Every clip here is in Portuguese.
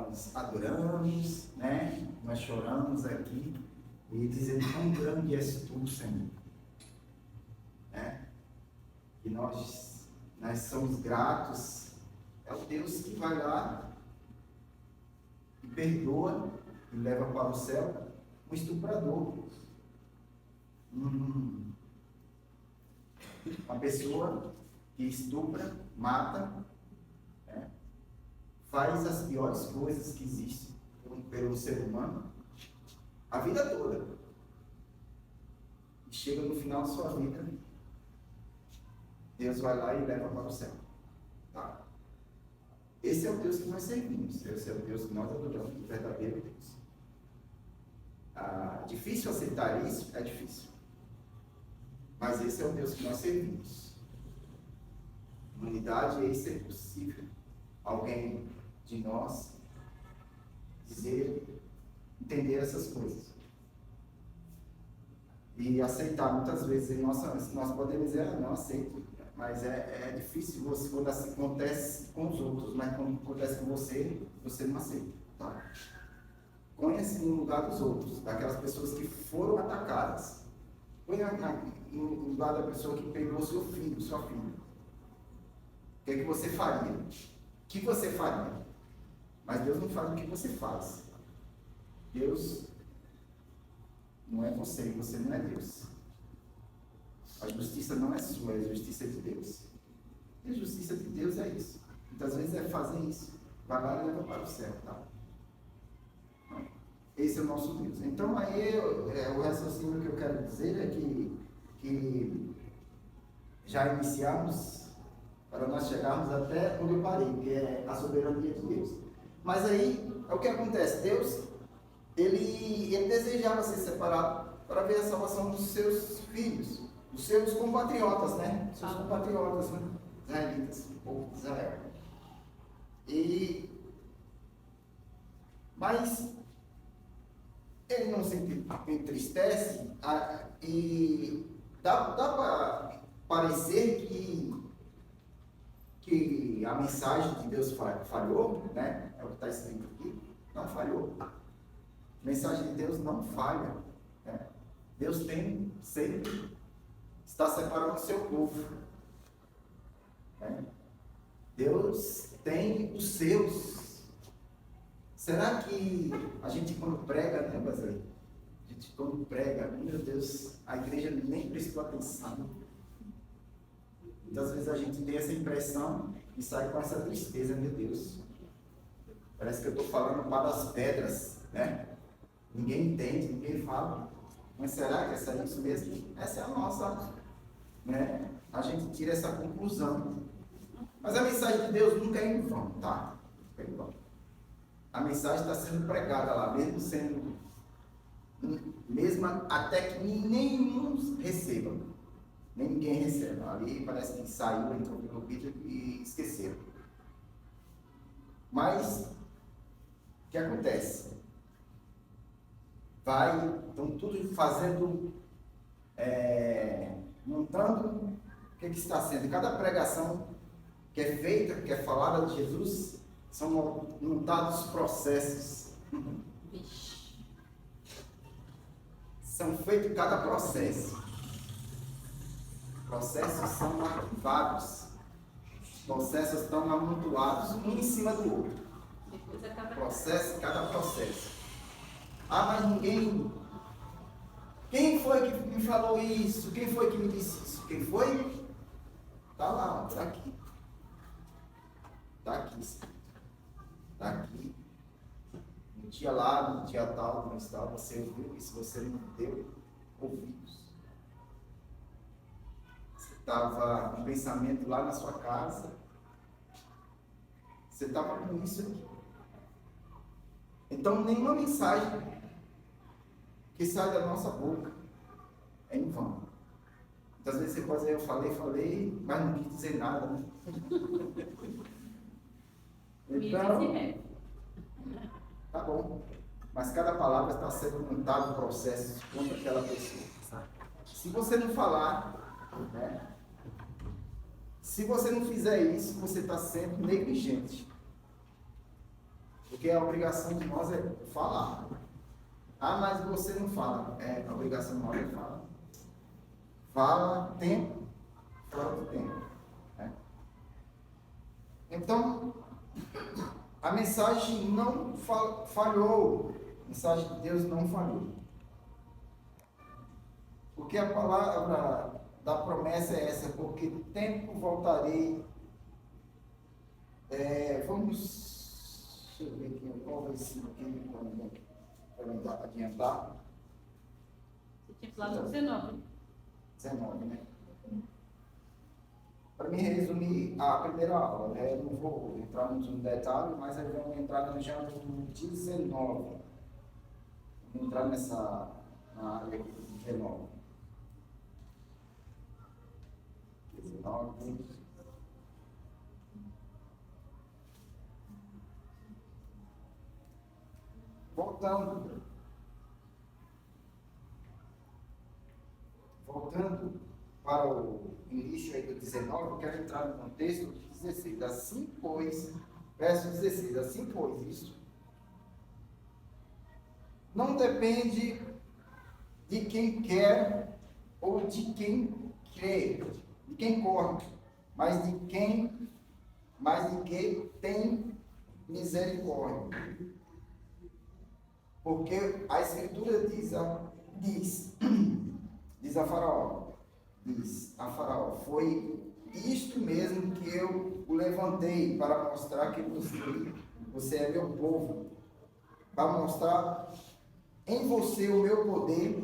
nós adoramos, né? Nós choramos aqui e dizendo quão grande és tu, Senhor. Né? E nós somos gratos. É o Deus que vai lá e perdoa e leva para o céu um estuprador. Uma pessoa que estupra, mata, né? Faz as piores coisas que existem pelo ser humano a vida toda. E chega no final da sua vida, Deus vai lá e leva para o céu. Tá? Esse é o Deus que nós servimos. Esse é o Deus que nós adoramos, o verdadeiro Deus. Difícil aceitar isso? É difícil. Mas esse é o Deus que nós servimos. Humanidade, esse é possível. Alguém de nós entender essas coisas. E aceitar. Muitas vezes nós podemos dizer, não aceito. Mas é difícil quando assim acontece com os outros, mas quando acontece com você, você não aceita. Tá? Põe-se no lugar dos outros, daquelas pessoas que foram atacadas. Põe no lugar da pessoa que pegou seu filho, sua filha. O que é que você faria? O que você faria? Mas Deus não faz o que você faz. Deus não é você, você não é Deus. A justiça não é sua, é a justiça de Deus. E a justiça de Deus é isso. Muitas vezes é fazer isso. Vai lá e leva para o céu, tá? Esse é o nosso Deus. Então, aí, o raciocínio que eu quero dizer é que já iniciamos para nós chegarmos até onde eu parei, que é a soberania de Deus. Mas aí, é o que acontece? Deus, ele desejava ser separado para ver a salvação dos seus filhos, dos seus compatriotas, né? Seus compatriotas, né? Israelitas, o povo de Israel. Mas ele não se entristece e dá para parecer que a mensagem de Deus falhou, né? É o que está escrito aqui. Não falhou. A mensagem de Deus não falha. Né? Deus tem sempre, está separando o seu povo. Né? Deus tem os seus. Será que a gente quando prega, né, Basílio? A gente quando prega, meu Deus, a igreja nem prestou atenção. Muitas vezes a gente tem essa impressão e sai com essa tristeza, meu Deus. Parece que eu estou falando para as pedras, né? Ninguém entende, ninguém fala. Mas será que é isso mesmo? Essa é a nossa, né? A gente tira essa conclusão. Mas a mensagem de Deus nunca é em vão, tá? Nunca é em vão. A mensagem está sendo pregada lá, mesmo até que nenhum receba. Nem ninguém recebe. Ali parece que saiu, entrou pelo vídeo e esqueceram. Mas, o que acontece? Estão tudo fazendo, montando o que está sendo. Cada pregação que é feita, que é falada de Jesus, são montados processos. São feitos cada processo. Processos são arquivados. Processos estão amontoados, um em cima do outro. Processo, cada processo. Mas ninguém... Quem foi que me falou isso? Quem foi que me disse isso? Quem foi? Está lá, está aqui. Está aqui. Está aqui. No dia lá, no dia tal, no dia tal, você ouviu, e se você não deu ouvidos. Você estava com um pensamento lá na sua casa, você estava com isso aqui. Então, nenhuma mensagem que sai da nossa boca é em vão. Muitas vezes você pode dizer, eu falei, mas não quis dizer nada, né? Então, tá bom. Mas cada palavra está sendo montado um processo contra aquela pessoa. Se você não falar, né? Se você não fizer isso, você está sendo negligente. Porque a obrigação de nós é falar. Ah, mas você não fala. A obrigação de nós é falar. Fala tempo, fora do tempo. Né? Então, a mensagem não falhou. A mensagem de Deus não falhou. Porque a palavra da promessa é essa, porque tempo voltarei. Deixa eu ver aqui, qual vai ser aqui para me adiantar. Você tinha falado 19. 19, né? Para me resumir a primeira aula, né? Eu não vou entrar muito no detalhe, mas aí vamos entrar já no 19. Vamos entrar na área aqui do 19. 19. Voltando para o início aí do 19, eu quero entrar no contexto do 16. Assim, pois, verso 16, assim, pois, isso não depende de quem quer ou de quem crê, de quem corre, mas de que tem misericórdia. Porque a Escritura diz a Faraó, foi isto mesmo que eu o levantei para mostrar que você é meu povo, para mostrar em você o meu poder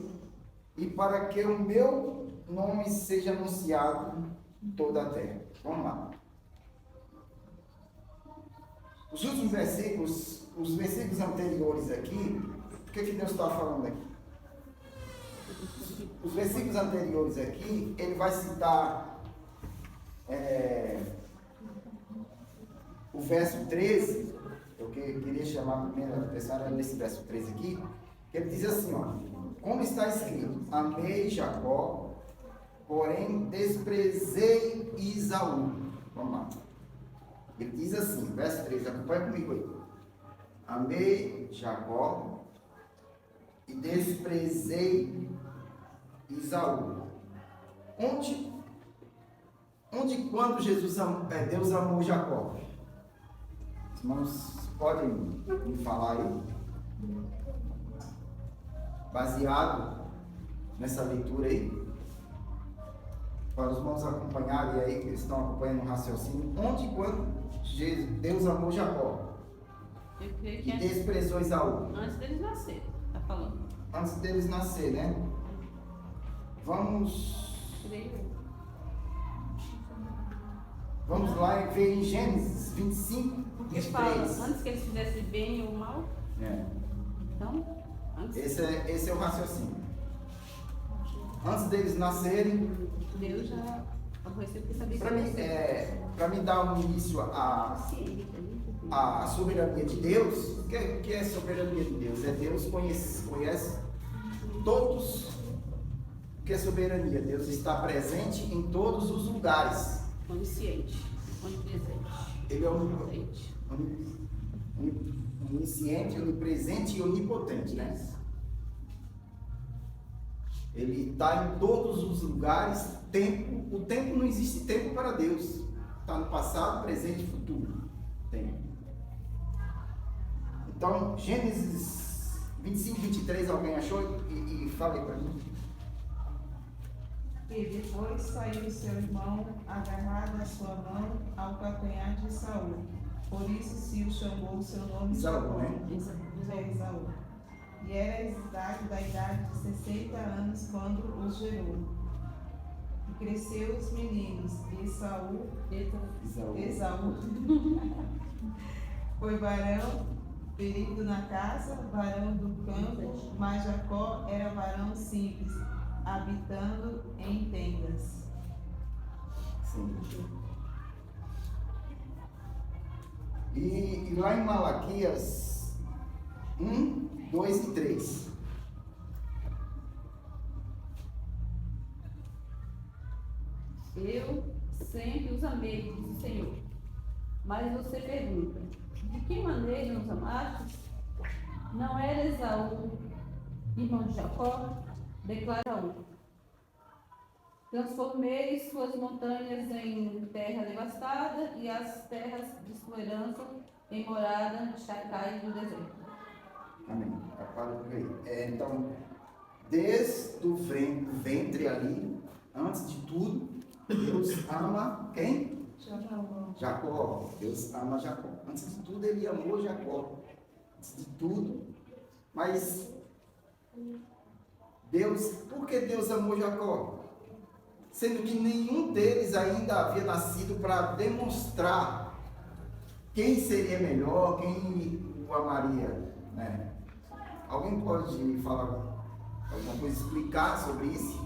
e para que o meu nome seja anunciado em toda a terra. Vamos lá. Os últimos versículos, os versículos anteriores aqui, o que Deus está falando aqui? Os versículos anteriores aqui, ele vai citar o verso 13, eu queria chamar a primeira atenção nesse verso 13 aqui, que ele diz assim, ó, como está escrito, amei Jacó, porém desprezei Isaú. Vamos lá. Ele diz assim, verso 13, acompanha comigo aí. Amei Jacó e desprezei Isaú. Onde quando Deus amou Jacó? Os irmãos podem me falar aí? Baseado nessa leitura aí? Para os irmãos acompanharem aí, que eles estão acompanhando o raciocínio. Onde quando Deus amou Jacó? Eu creio que E desprezou Isaú? antes deles nascerem, tá falando. Antes deles nascer, né? Vamos lá e ver em Gênesis 25, Porque fala, 23. antes que eles fizessem bem ou mal, então, antes Esse é o raciocínio. Antes deles nascerem, Deus já aborreceu porque sabia para mim dar um início à soberania de Deus. O que é soberania de Deus? É Deus conhece todos. O que é soberania? Deus está presente em todos os lugares. Onisciente, onipresente. Ele é onisciente, onipresente e onipotente, né? Ele está em todos os lugares. O tempo não existe tempo para Deus. Está no passado, presente e futuro. Tempo. Então, Gênesis 25, 23, alguém achou? E fale para mim. E depois saiu seu irmão, agarrado a sua mão ao calcanhar de Saul. Por isso se o chamou seu nome Isaú, né? Isaú. E era Isaac da idade de 60 anos quando os gerou. E cresceu os meninos, e Esaú foi varão ferido na casa, varão do campo, mas Jacó era varão simples, habitando em tendas. Sim. E lá em Malaquias 1, 2 e 3. Eu sempre os amei, diz o Senhor. Mas você pergunta, De que maneira, meus amados, não era Esaú, irmão de Jacó? Declara um. Transformei suas montanhas em terra devastada e as terras de sua herança em morada de chacais do deserto. Amém. Para por aí. Então, desde o ventre ali, antes de tudo, Deus ama quem? Jacó. Deus ama Jacó. Antes de tudo, ele amou Jacó. Antes de tudo. Mas Deus, por que Deus amou Jacó? Sendo que nenhum deles ainda havia nascido para demonstrar quem seria melhor, quem o amaria, né? Alguém pode falar alguma coisa, explicar sobre isso?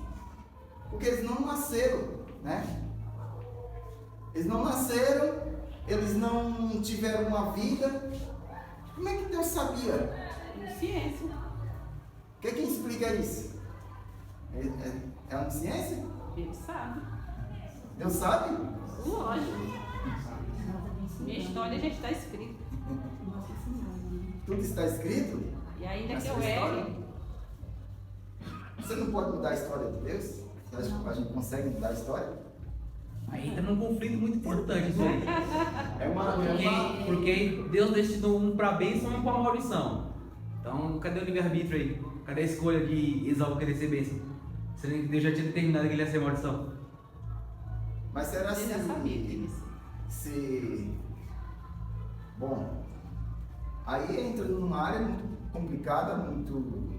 Porque eles não nasceram, né? Eles não nasceram, eles não tiveram uma vida. Como é que Deus sabia? Ciência. Quem explica isso? É uma ciência? Ele sabe. Deus sabe? Lógico. Minha história já está escrita. Tudo está escrito? E ainda Na que sua eu história? erre, Você não pode mudar a história de Deus? Você acha que a gente consegue mudar a história? Aí entra num conflito muito importante isso aí. Porque Deus destinou um para bênção e um para maldição. Então, cadê o livre-arbítrio aí? Cadê a escolha de Esaú querer ser bênção? Será que Deus já tinha determinado que ele ia ser maldição? Mas será ele já sabia que ele se... Bom, aí entra numa área muito complicada, muito...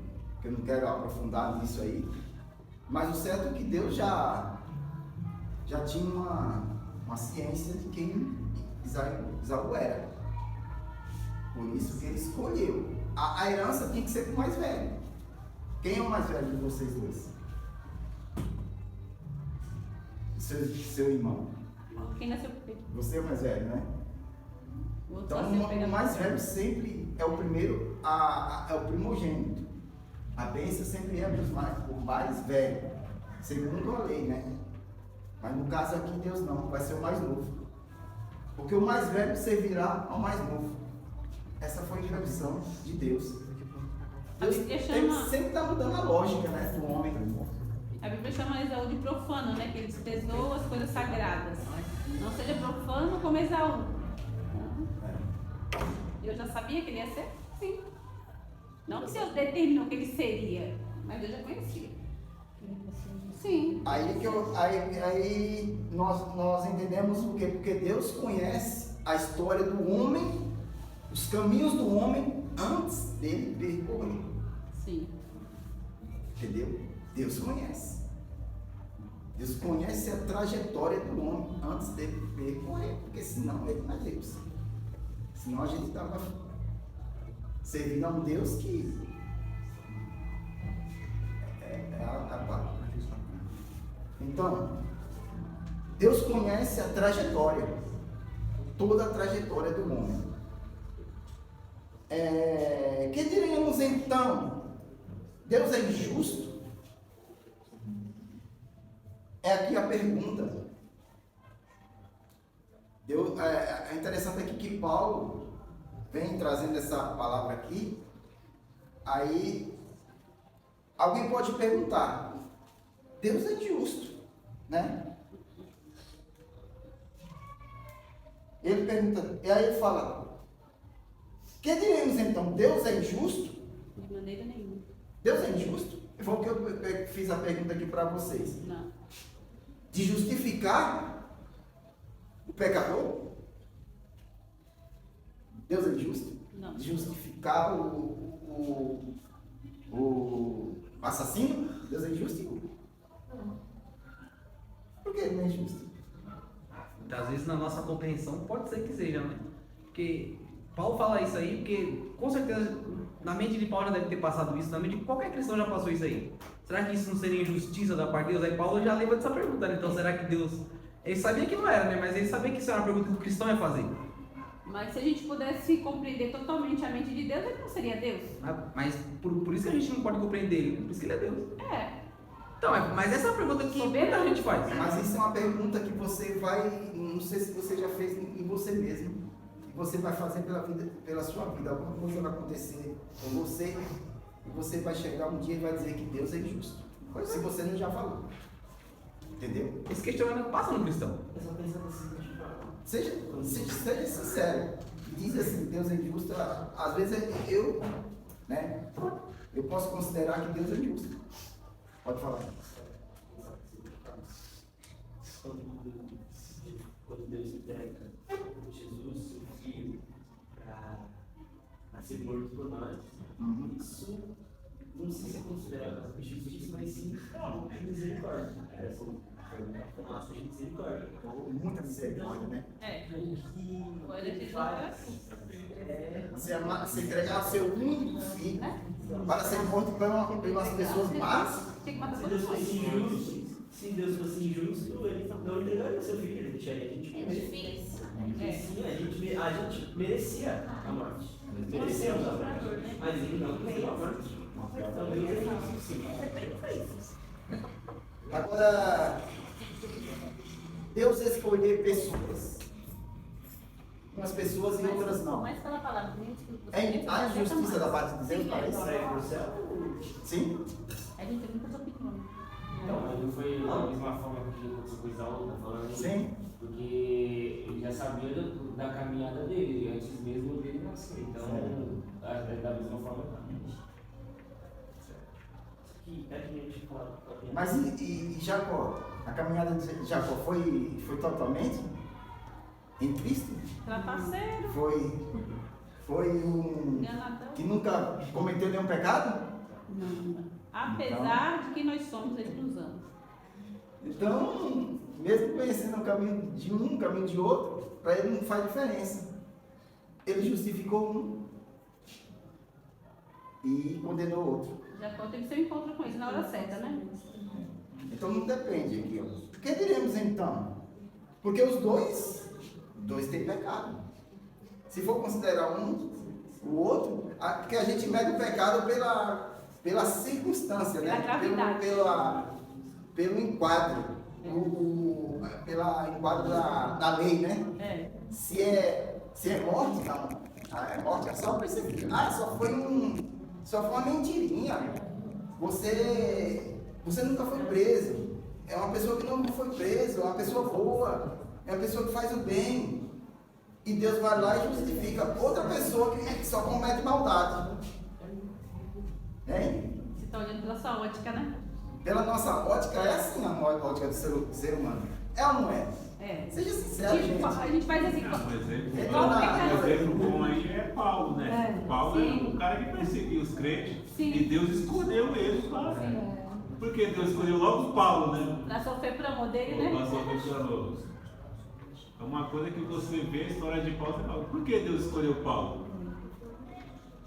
que eu não quero aprofundar nisso aí. Mas o certo é que Deus já tinha uma ciência de quem Esaú era. Por isso que ele escolheu. A herança tinha que ser com o mais velho. Quem é o mais velho de vocês dois? Seu irmão. Quem nasceu primeiro? Você é o mais velho, né? O outro Então, só se pega o mais velho sempre é o primeiro, é o primogênito. A bênção sempre é o mais velho, segundo a lei, né? Mas no caso aqui, Deus não, vai ser o mais novo. Porque o mais velho servirá ao mais novo. Essa foi a introdução de Deus. Deus ele sempre está mudando a lógica, né, do homem. A Bíblia chama Esaú de profano, né? Que ele desprezou as coisas sagradas. Não seja profano como Esaú. Eu já sabia que ele ia ser? Sim. Não que Deus determinou que ele seria, mas Deus já conhecia. Sim. Aí nós entendemos o quê? Porque Deus conhece a história do homem, os caminhos do homem antes dele percorrer. Sim. Entendeu? Deus conhece. Deus conhece a trajetória do homem antes dele percorrer, porque senão ele não é Deus. Senão a gente estava servindo a um Deus que é a parte. Então, Deus conhece a trajetória, toda a trajetória do homem. Que diríamos então? Deus é injusto? É aqui a pergunta. É interessante aqui que Paulo vem trazendo essa palavra aqui. Aí alguém pode perguntar: Deus é injusto, né? Ele pergunta, e aí ele fala: que diremos então? Deus é injusto? De maneira nenhuma. Deus é injusto? Foi o que eu fiz a pergunta aqui para vocês. Não. De justificar o pecador? Deus é injusto? Não. De justificar o assassino? Deus é injusto? Por que ele não é injusto? Às vezes na nossa compreensão pode ser que seja, né? Porque Paulo fala isso aí porque com certeza na mente de Paulo já deve ter passado isso, na mente de qualquer cristão já passou isso aí. Será que isso não seria injustiça da parte de Deus? Aí Paulo já lembra dessa pergunta, né? Então será que Deus... Ele sabia que não era, né? Mas ele sabia que isso era uma pergunta que o cristão ia fazer. Mas se a gente pudesse compreender totalmente a mente de Deus, ele não seria Deus. Mas por isso que a gente não pode compreender ele, por isso que ele é Deus. É. Então, mas essa é uma pergunta que muita gente faz. Mas isso é uma pergunta que você vai... Não sei se você já fez em você mesmo. que você vai fazer pela sua vida. Alguma coisa vai acontecer com você e você vai chegar um dia e vai dizer que Deus é injusto. Se você não já falou. Entendeu? Esse questionamento passa no cristão. Eu só pensando assim, tipo, Seja sincero. Diz assim, Deus é injusto. Às vezes eu posso considerar que Deus é injusto. Pode falar. quando Deus entrega Jesus, seu filho, para ser morto por nós, isso não sei se é considerado justiça, mas sim misericórdia. Essa foi uma ação de misericórdia. Muita misericórdia, né? Você entregar o seu único filho para ser morto pelas pessoas más. Se Deus fosse injusto, ele não entregaria o seu filho, ele deixaria a gente morrer. Sim, a gente merecia a morte. Merecemos a morte. Mas ele não fez a morte. Então Deus é justo, sim. Agora, Deus escolher pessoas. Umas pessoas e outras não. Mas pela palavra, A injustiça da parte de Deus Sim, parece. Para ir para o céu? Sim? A gente tem muitas opiniões. Então, mas não foi da mesma forma que o Isau está falando. Sim. Porque ele já sabia da caminhada dele, antes mesmo dele nascer. Então, da mesma forma também. Que é que a gente fala. Mas e Jacó? A caminhada de Jacó foi totalmente em Cristo? Trapaceiro, Foi um enganador. que nunca cometeu nenhum pecado? Não. Apesar de que nós somos, ele nos ama. Então, mesmo conhecendo o caminho de um, o caminho de outro, para ele não faz diferença. Ele justificou um e condenou outro. Jacó teve seu encontro com isso na hora certa, né? Então não depende aqui. O que diremos então? Porque os dois têm pecado. Se for considerar um, o outro, porque a gente mede o pecado pela circunstância, né? Pelo enquadro, pela enquadro da lei, né? É. Se é morte, não. É morte é só perseguir. Só foi uma mentirinha. Você nunca foi preso. É uma pessoa que não foi presa, é uma pessoa boa, é uma pessoa que faz o bem. E Deus vai lá e justifica outra pessoa que só comete maldade. Hein? Você está olhando pela sua ótica, né? Pela nossa ótica, é assim a ótica do ser humano. É ou não é? É. Seja sincero, Tipo, gente. a gente faz assim. Um exemplo, Qual o um pecado? exemplo bom aí é Paulo, né? É, Paulo sim. é um cara que perseguia os crentes Sim. e Deus escolheu ele para. Porque Deus escolheu logo Paulo, né? Pra sofrer por amor dele, né? Passou a é uma coisa que você vê a história de Paulo, você fala, por que Deus escolheu Paulo?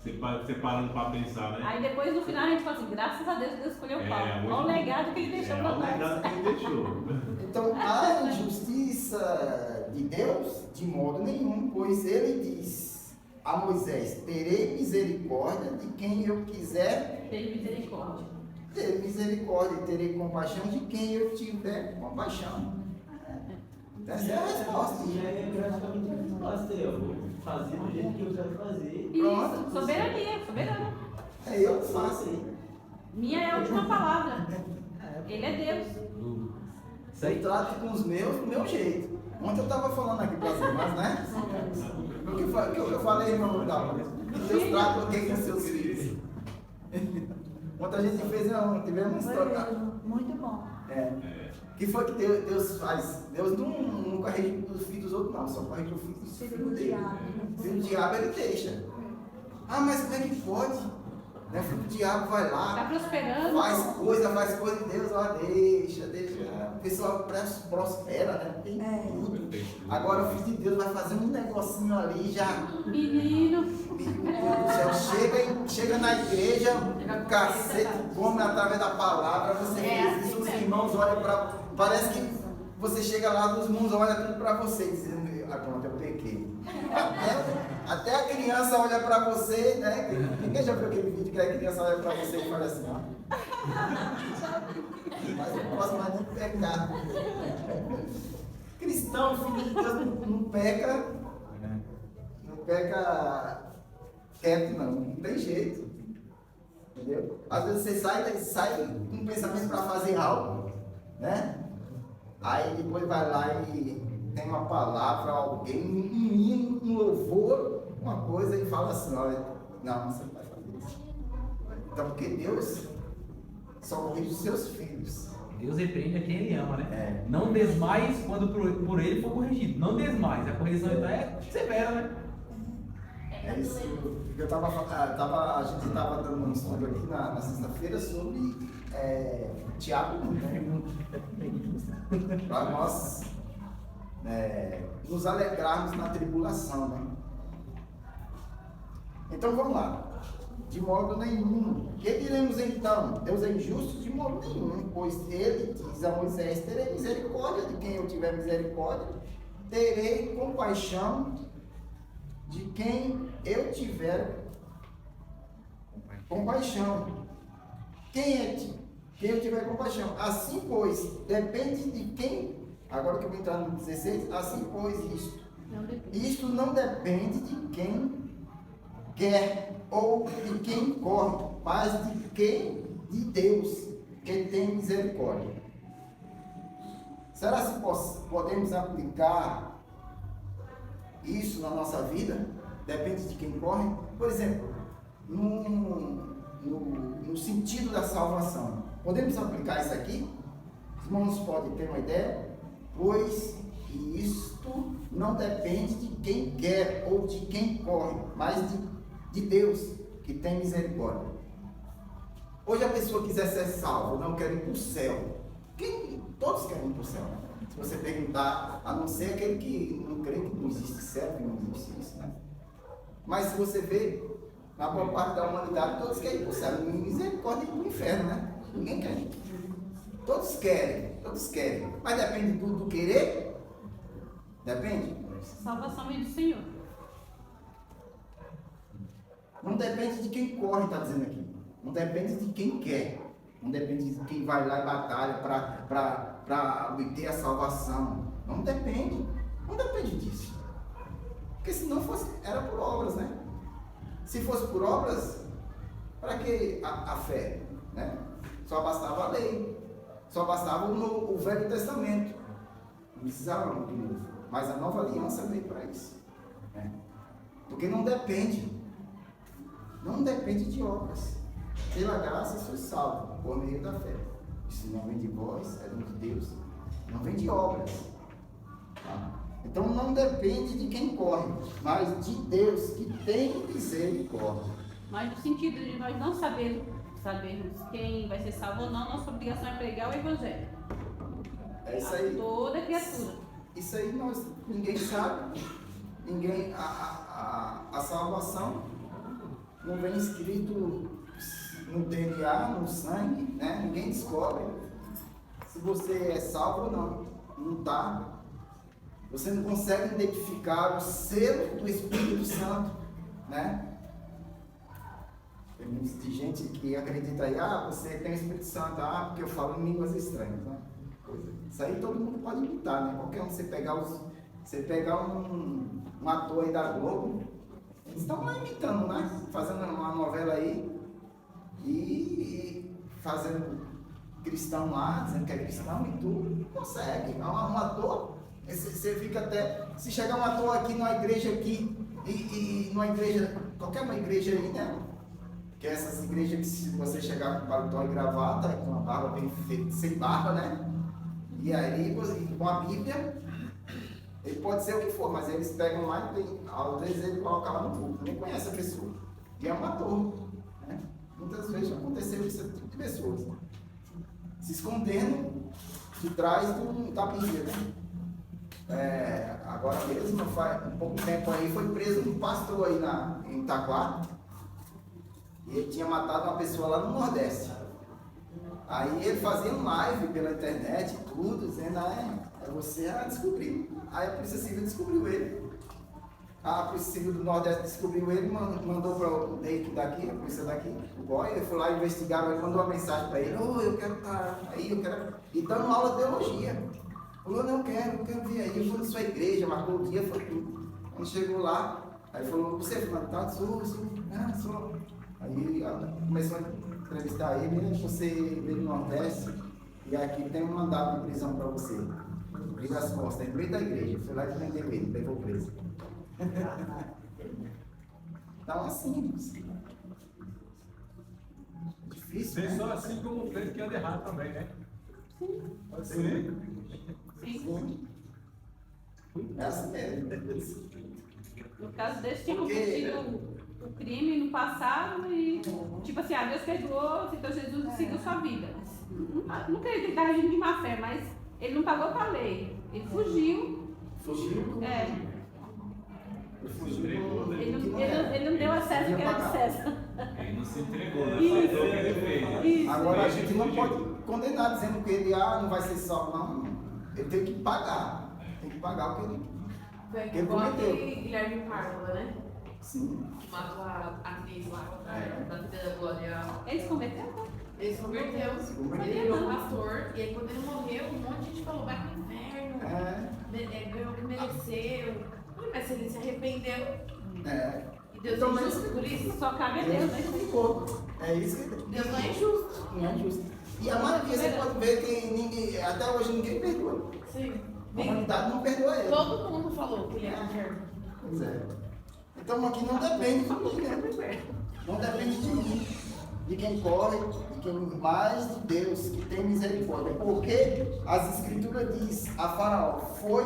Você parando para pensar, né? Aí depois no final a gente fala assim, graças a Deus Deus escolheu Paulo. Olha o legado que ele deixou pra o legado nós. que ele deixou. Então, a injustiça de Deus, de modo nenhum, pois ele diz a Moisés: terei misericórdia de quem eu quiser Teve misericórdia. ter misericórdia, e terei compaixão de quem eu tiver compaixão. Essa é a resposta. E aí é praticamente a resposta. Eu vou fazer do jeito que eu quero fazer. Pronto. Isso, soberania, soberana. É eu que faço aí. Minha é a última palavra. Ele é Deus. Isso aí. Eu trato com os meus do meu jeito. Ontem eu estava falando aqui para as irmãs, né? O que eu falei, irmão? Deus trata quem com seus filhos. Ontem a gente tivemos uma história. Muito bom. Que foi que Deus faz? Deus não corrige os filhos dos outros, não, só corrige o filho dele. O filho do diabo ele deixa. Ah, mas como é que pode? Né? O filho do diabo vai Tá lá, prosperando. faz coisa, e Deus ó, deixa. O pessoal prospera, né? Tem tudo. Agora o filho de Deus vai fazer um negocinho ali já. Menino. Meu Deus do céu, chega na igreja, o cacete come através da palavra, você fez isso, os irmãos olham para. Parece que você chega lá, os irmãos olham tudo para você, dizendo, pronto, eu pequei. Até a criança olha para você, né? Ninguém já viu aquele vídeo que a criança olha para você e fala assim, ó. Mas eu não posso mais nem pecar. Cristão, filho de Deus, não peca. pega quieto, não tem jeito. Entendeu? Às vezes você sai com um pensamento para fazer algo, né? Aí depois vai lá e tem uma palavra, alguém, um hino, um louvor, uma coisa, e fala assim, olha, não, você não vai fazer isso. Então, porque Deus só corrige os seus filhos. Deus repreende a quem Ele ama, né? É. Não desmais quando por Ele for corrigido. Não desmais. A correção então é severa, né? É isso. A gente estava dando um estudo aqui na sexta-feira sobre Tiago 1, né? Para nós nos alegrarmos na tribulação, né? Então vamos lá. De modo nenhum. Que diremos então? Deus é injusto? De modo nenhum, pois Ele diz a Moisés: terei misericórdia de quem eu tiver misericórdia, terei compaixão de quem eu tiver compaixão. Quem eu tiver compaixão. Assim, pois, depende de quem. Agora que eu vou entrar no 16, assim, pois, isto não depende de quem quer ou de quem corre, mas de Deus, que tem misericórdia. Será se podemos aplicar isso na nossa vida? Depende de quem corre. Por exemplo, no sentido da salvação, podemos aplicar isso aqui? Os irmãos podem ter uma ideia? Pois isto não depende de quem quer ou de quem corre, mas de Deus, que tem misericórdia. Hoje a pessoa quiser ser salva, não quer ir para o céu. Todos querem ir para o céu. Se você perguntar, a não ser aquele que não crê que não existe céu, que não existe isso, né? Mas se você vê, na boa parte da humanidade, todos querem ir para o céu. Misericórdia ir para o inferno, né? Ninguém quer ir. Todos querem. Mas depende do querer? Depende? Salvação vem do Senhor. Não depende de quem corre, está dizendo aqui. Não depende de quem quer. Não depende de quem vai lá e batalha para obter a salvação. Não depende. Não depende disso. Porque se não fosse, era por obras, né? Se fosse por obras, para que a fé? Né? Só bastava a lei. Só bastava o Velho Testamento. Não precisava do novo. Mas a nova aliança veio para isso. Né? Porque não depende. Não depende de obras. Pela graça sois salvos, por meio da fé. Isso não vem de vós, é de Deus. Não vem de obras. Tá? Então não depende de quem corre, mas de Deus, que tem misericórdia. Mas no sentido de nós não sabermos quem vai ser salvo ou não, nossa obrigação é pregar o Evangelho. É isso aí. A toda criatura. Isso aí ninguém sabe. Ninguém. A salvação não vem escrito no DNA, no sangue, né? Ninguém descobre se você é salvo ou não. Não está. Você não consegue identificar o selo do Espírito Santo, né? Tem muita gente que acredita aí, você tem o Espírito Santo, porque eu falo em línguas estranhas, né? Isso aí todo mundo pode imitar, né? Qualquer um, você pegar um ator aí da Globo, eles estão lá imitando, né? Fazendo uma novela aí e fazendo cristão lá, dizendo que é cristão e tudo, consegue. Um ator, você fica até. Se chegar um ator aqui numa igreja aqui, e numa igreja, qualquer uma igreja aí, né? Que é essas igrejas que se você chegar com paletó e gravata, com uma barba bem feita, sem barba, né? E aí, com a Bíblia, ele pode ser o que for, mas eles pegam lá e às vezes ele coloca lá no público, nem conhece a pessoa. E é um ator. Né? Muitas vezes já aconteceu esse tipo de pessoas. Se escondendo de trás da Bíblia. Né? Agora mesmo, faz um pouco tempo aí, foi preso um pastor aí em Itaquá. E ele tinha matado uma pessoa lá no Nordeste. Aí ele fazia um live pela internet e tudo, dizendo, você descobriu. Aí a Polícia Civil descobriu ele. A Polícia Civil do Nordeste descobriu ele, mandou para o DEIC daqui, a polícia daqui, o boy, ele foi lá investigar, ele mandou uma mensagem para ele, eu quero estar aí, eu quero. E dando aula de teologia. Falou, não, eu quero vir aí, eu vou na sua igreja, marcou o dia, foi tudo. Quando chegou lá, Aí falou, você fulano, tá? Sou. Aí ela começou a entrevistar ele, você veio do Nordeste e aqui tem um mandado de prisão para você. Vira as costas, no meio da igreja. Foi lá e prendeu ele, levou preso. Então assim. Difícil, né? Pensou assim como o crente que anda errado também, né? Sim. Pode ser. Sim. É assim mesmo. No caso desse, tinha Porque- cometido o crime no passado e, tipo assim, Deus perdoou, então Jesus seguiu sua vida. Não queria que ele estava agindo de má fé, mas ele não pagou com a lei. Ele fugiu. Fugiu. É, Ele fugiu. ele não deu acesso ao que era de César. Ele não se entregou, né? Isso. Faltou o que ele fez. Né? Isso. Agora a gente não pode condenar dizendo que ele não vai ser salvo, não. Ele tem que pagar. Tem que pagar o que ele. Foi Ele igual prometeu. aquele Guilherme Párvola, né? Sim. Que matou a atriz lá, É. da vida da Glória. Ele se converteu, né? Ele se converteu, ele virou pastor, e aí quando ele morreu, um monte de gente falou, vai pro inferno, ganhou o que mereceu. Mas ele se arrependeu, É. e Deus Então, é mas- injusto por isso. Só cabe a Deus, Deus né? explicou. É isso que Deus não é injusto. não é justo. E a maioria você pode ver que ninguém, até hoje ninguém perdoa. Sim. A humanidade não perdoa ele. Todo mundo falou que ele era inferno. Pois é. Então aqui não depende de mim, né? Não depende de mim. De quem corre, de quem mais de Deus que tem misericórdia. Porque as escrituras diz a Faraó, foi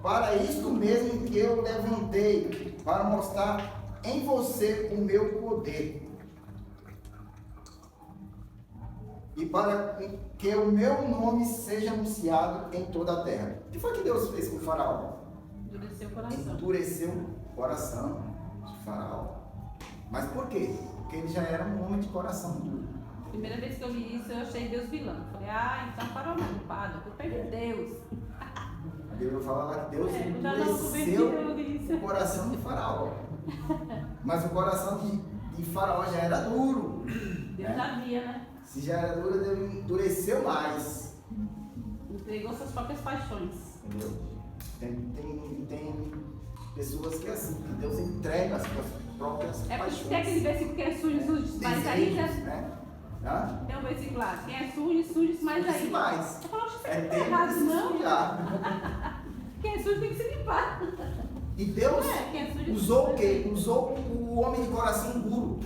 para isto mesmo que eu levantei, para mostrar em você o meu poder. E para que o meu nome seja anunciado em toda a terra. O que foi que Deus fez com o Faraó? Endureceu o coração. Endureceu o coração de Faraó. Mas por quê? Porque ele já era um homem de coração duro. Primeira vez que eu li isso, eu achei Deus vilão. Falei, então Faraó não é culpado, a culpa é de Deus. A Bíblia fala lá que Deus Já não endureceu cometi isso. o coração de Faraó. Mas o coração de Faraó já era duro. Deus já via, né? Se já era duro, Deus endureceu mais. Entregou suas próprias paixões. Entendeu? Tem pessoas que é assim, que Deus entrega as suas próprias É porque paixões. tem aquele versículo que é sujo, mas aí já. Desejos, né? Hã? Tem um versículo lá, quem é sujo, mas aí. Mais. Eu falo, acho que É você tempo não tá errado, de se não. sujar. Quem é sujo tem que se limpar. E Deus Quem é sujo usou o quê? Usou o homem de coração duro.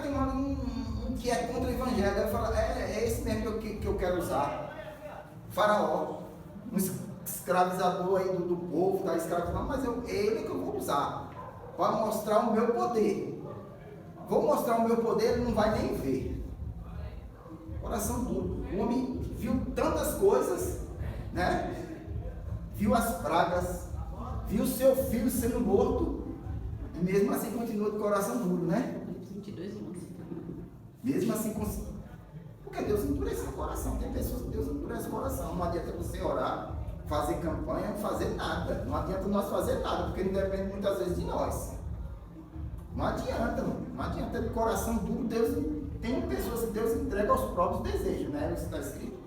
Tem um que é contra o evangelho. Eu falo, é esse mesmo que eu quero usar. Faraó, um escravizador aí do povo, da escravidão, mas ele que eu vou usar para mostrar o meu poder. Vou mostrar o meu poder, ele não vai nem ver. Coração duro. O homem viu tantas coisas, né? Viu as pragas, viu seu filho sendo morto, e mesmo assim continua de coração duro, né? 22 anos. Mesmo assim, porque Deus endurece o coração. Tem pessoas que Deus endurece o coração. Não adianta você orar, fazer campanha, não fazer nada. Não adianta nós fazer nada, porque não depende muitas vezes de nós. Não adianta, não adianta de coração duro. Tem pessoas que Deus entrega aos próprios desejos, né? Isso está escrito.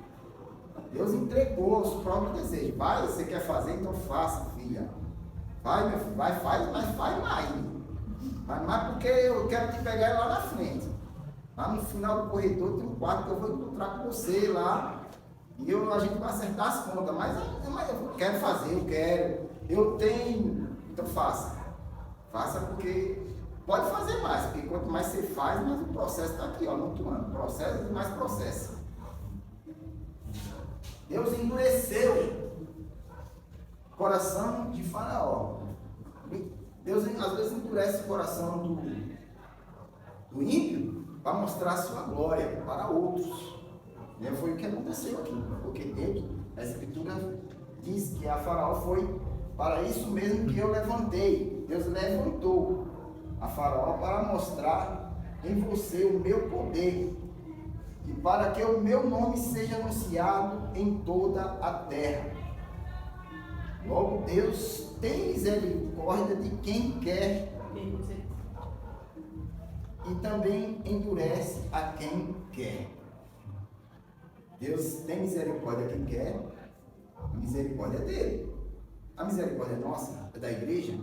Deus entregou aos próprios desejos. Vai, você quer fazer, então faça, filha. Vai, meu filho, vai, faz, mas faz mais. Faz mais porque eu quero te pegar lá na frente. Lá no final do corredor tem um quarto que eu vou encontrar com você lá. E a gente vai acertar as contas. Mas eu quero fazer, eu quero. Eu tenho. Então faça. Faça porque pode fazer mais. Porque quanto mais você faz, mais o processo está aqui, ó, mutuando. Processo e mais processo. Deus endureceu o coração de Faraó. Deus às vezes endurece o coração do ímpio para mostrar a sua glória para outros. E foi o que aconteceu aqui. Porque Deus, a Escritura diz que a Faraó foi para isso mesmo que eu levantei. Deus levantou a Faraó para mostrar em você o meu poder. E para que o meu nome seja anunciado em toda a terra. Logo, Deus tem misericórdia de quem quer e também endurece a quem quer. Deus tem misericórdia a quem quer, a misericórdia é dele. A misericórdia é nossa, é da igreja?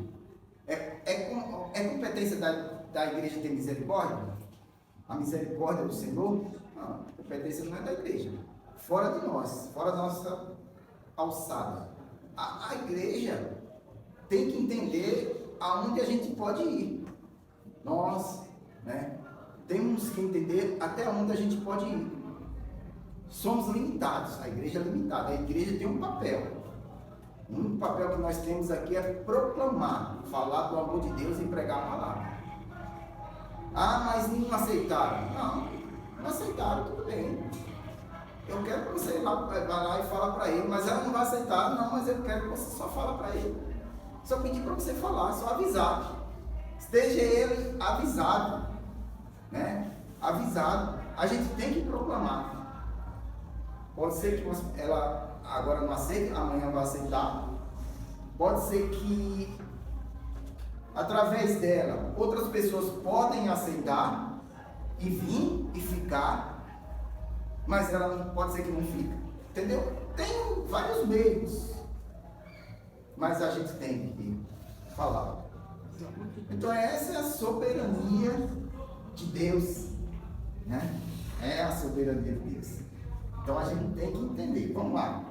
É competência da igreja ter misericórdia? A misericórdia do Senhor? Não, a competência não é da igreja. Fora de nós, fora da nossa alçada. A igreja tem que entender aonde a gente pode ir. Nós, né, temos que entender até onde a gente pode ir. Somos limitados, a igreja é limitada, a igreja tem um papel. O único papel que nós temos aqui é proclamar, falar do amor de Deus e pregar a palavra. Ah, mas não aceitaram. Não aceitaram, tudo bem. Eu quero que você vá lá e fale para ele, mas ela não vai aceitar, não, mas eu quero que você só fale para ele. Só pedir para você falar, só avisar. Esteja ele avisado, né? Avisado. A gente tem que proclamar. Pode ser que ela agora não aceite, amanhã vai aceitar. Pode ser que através dela outras pessoas podem aceitar e vir e ficar, mas ela não pode ser que não fique. Entendeu? Tem vários meios, mas a gente tem que falar. Então essa é a soberania de Deus, né? É a soberania de Deus. Então a gente tem que entender. Vamos lá.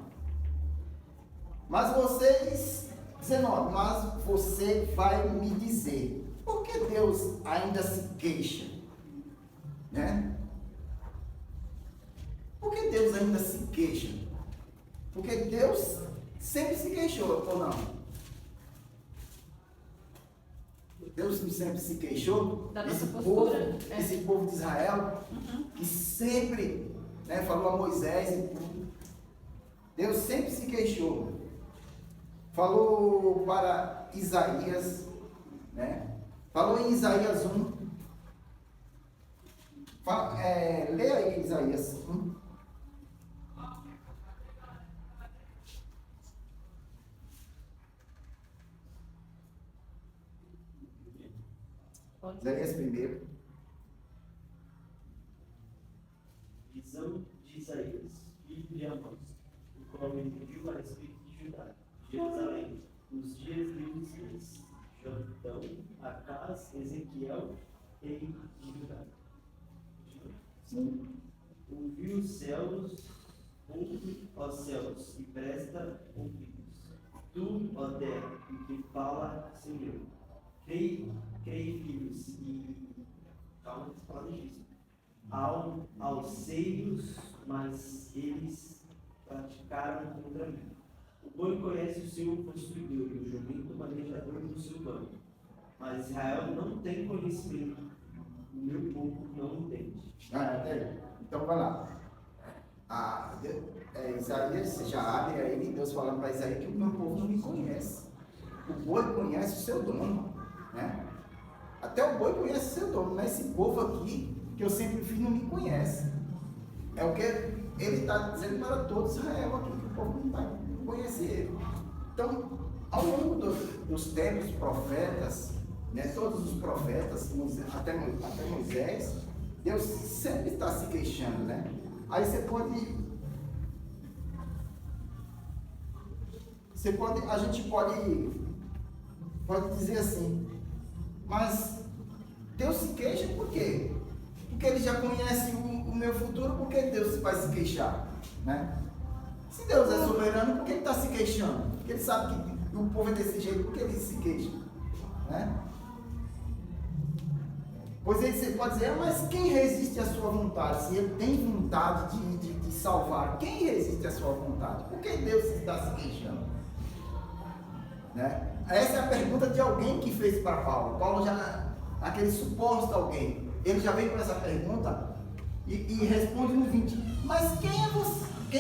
Mas vocês, 19, mas você vai me dizer, por que Deus ainda se queixa? Né? Por que Deus ainda se queixa? Porque Deus sempre se queixou, ou não? Deus sempre se queixou? Esse povo de Israel, que sempre, né, falou a Moisés e tudo. Deus sempre se queixou. Falou para Isaías, né? Falou em Isaías 1. Leia aí Isaías 1. Isaías primeiro. Visão de Isaías, filho de Amós, o qual viu a respeito de Judá, Jerusalém, nos dias livres de Jotão, Acás, Ezequiel, rei de Judá. Ouvi os céus, ouve, ó céus, e presta ouvidos. Tu, ó terra, que fala, Senhor. Creio, filhos, e calma que fala disso. Aos seios, mas eles praticaram contra mim. O boi conhece o seu possuidor, e o jumento o manejador do seu banco. Mas Israel não tem conhecimento, o meu povo não entende. Então vai lá. Isaías, você já abre aí, Deus falando para Isaías que o meu povo não me conhece. O boi conhece o seu dono, né? Até o boi conhece o seu dono, mas esse povo aqui, que eu sempre fiz, não me conhece. É o que ele está dizendo para todo Israel aqui, que o povo não vai conhecer ele. Então, ao longo dos tempos, profetas, né, todos os profetas, até Moisés, Deus sempre está se queixando, né? Aí a gente pode dizer assim, mas Deus se queixa por quê? Porque Ele já conhece o meu futuro, por que Deus vai se queixar? Né? Se Deus é soberano, por que Ele está se queixando? Porque Ele sabe que o povo é desse jeito, por que Ele se queixa? Né? Pois aí você pode dizer, mas quem resiste à sua vontade? Se Ele tem vontade de salvar, quem resiste à sua vontade? Por que Deus está se queixando? Né? Essa é a pergunta de alguém que fez para Paulo. Paulo já, aquele suposto alguém, ele já veio com essa pergunta e responde no 20. Mas quem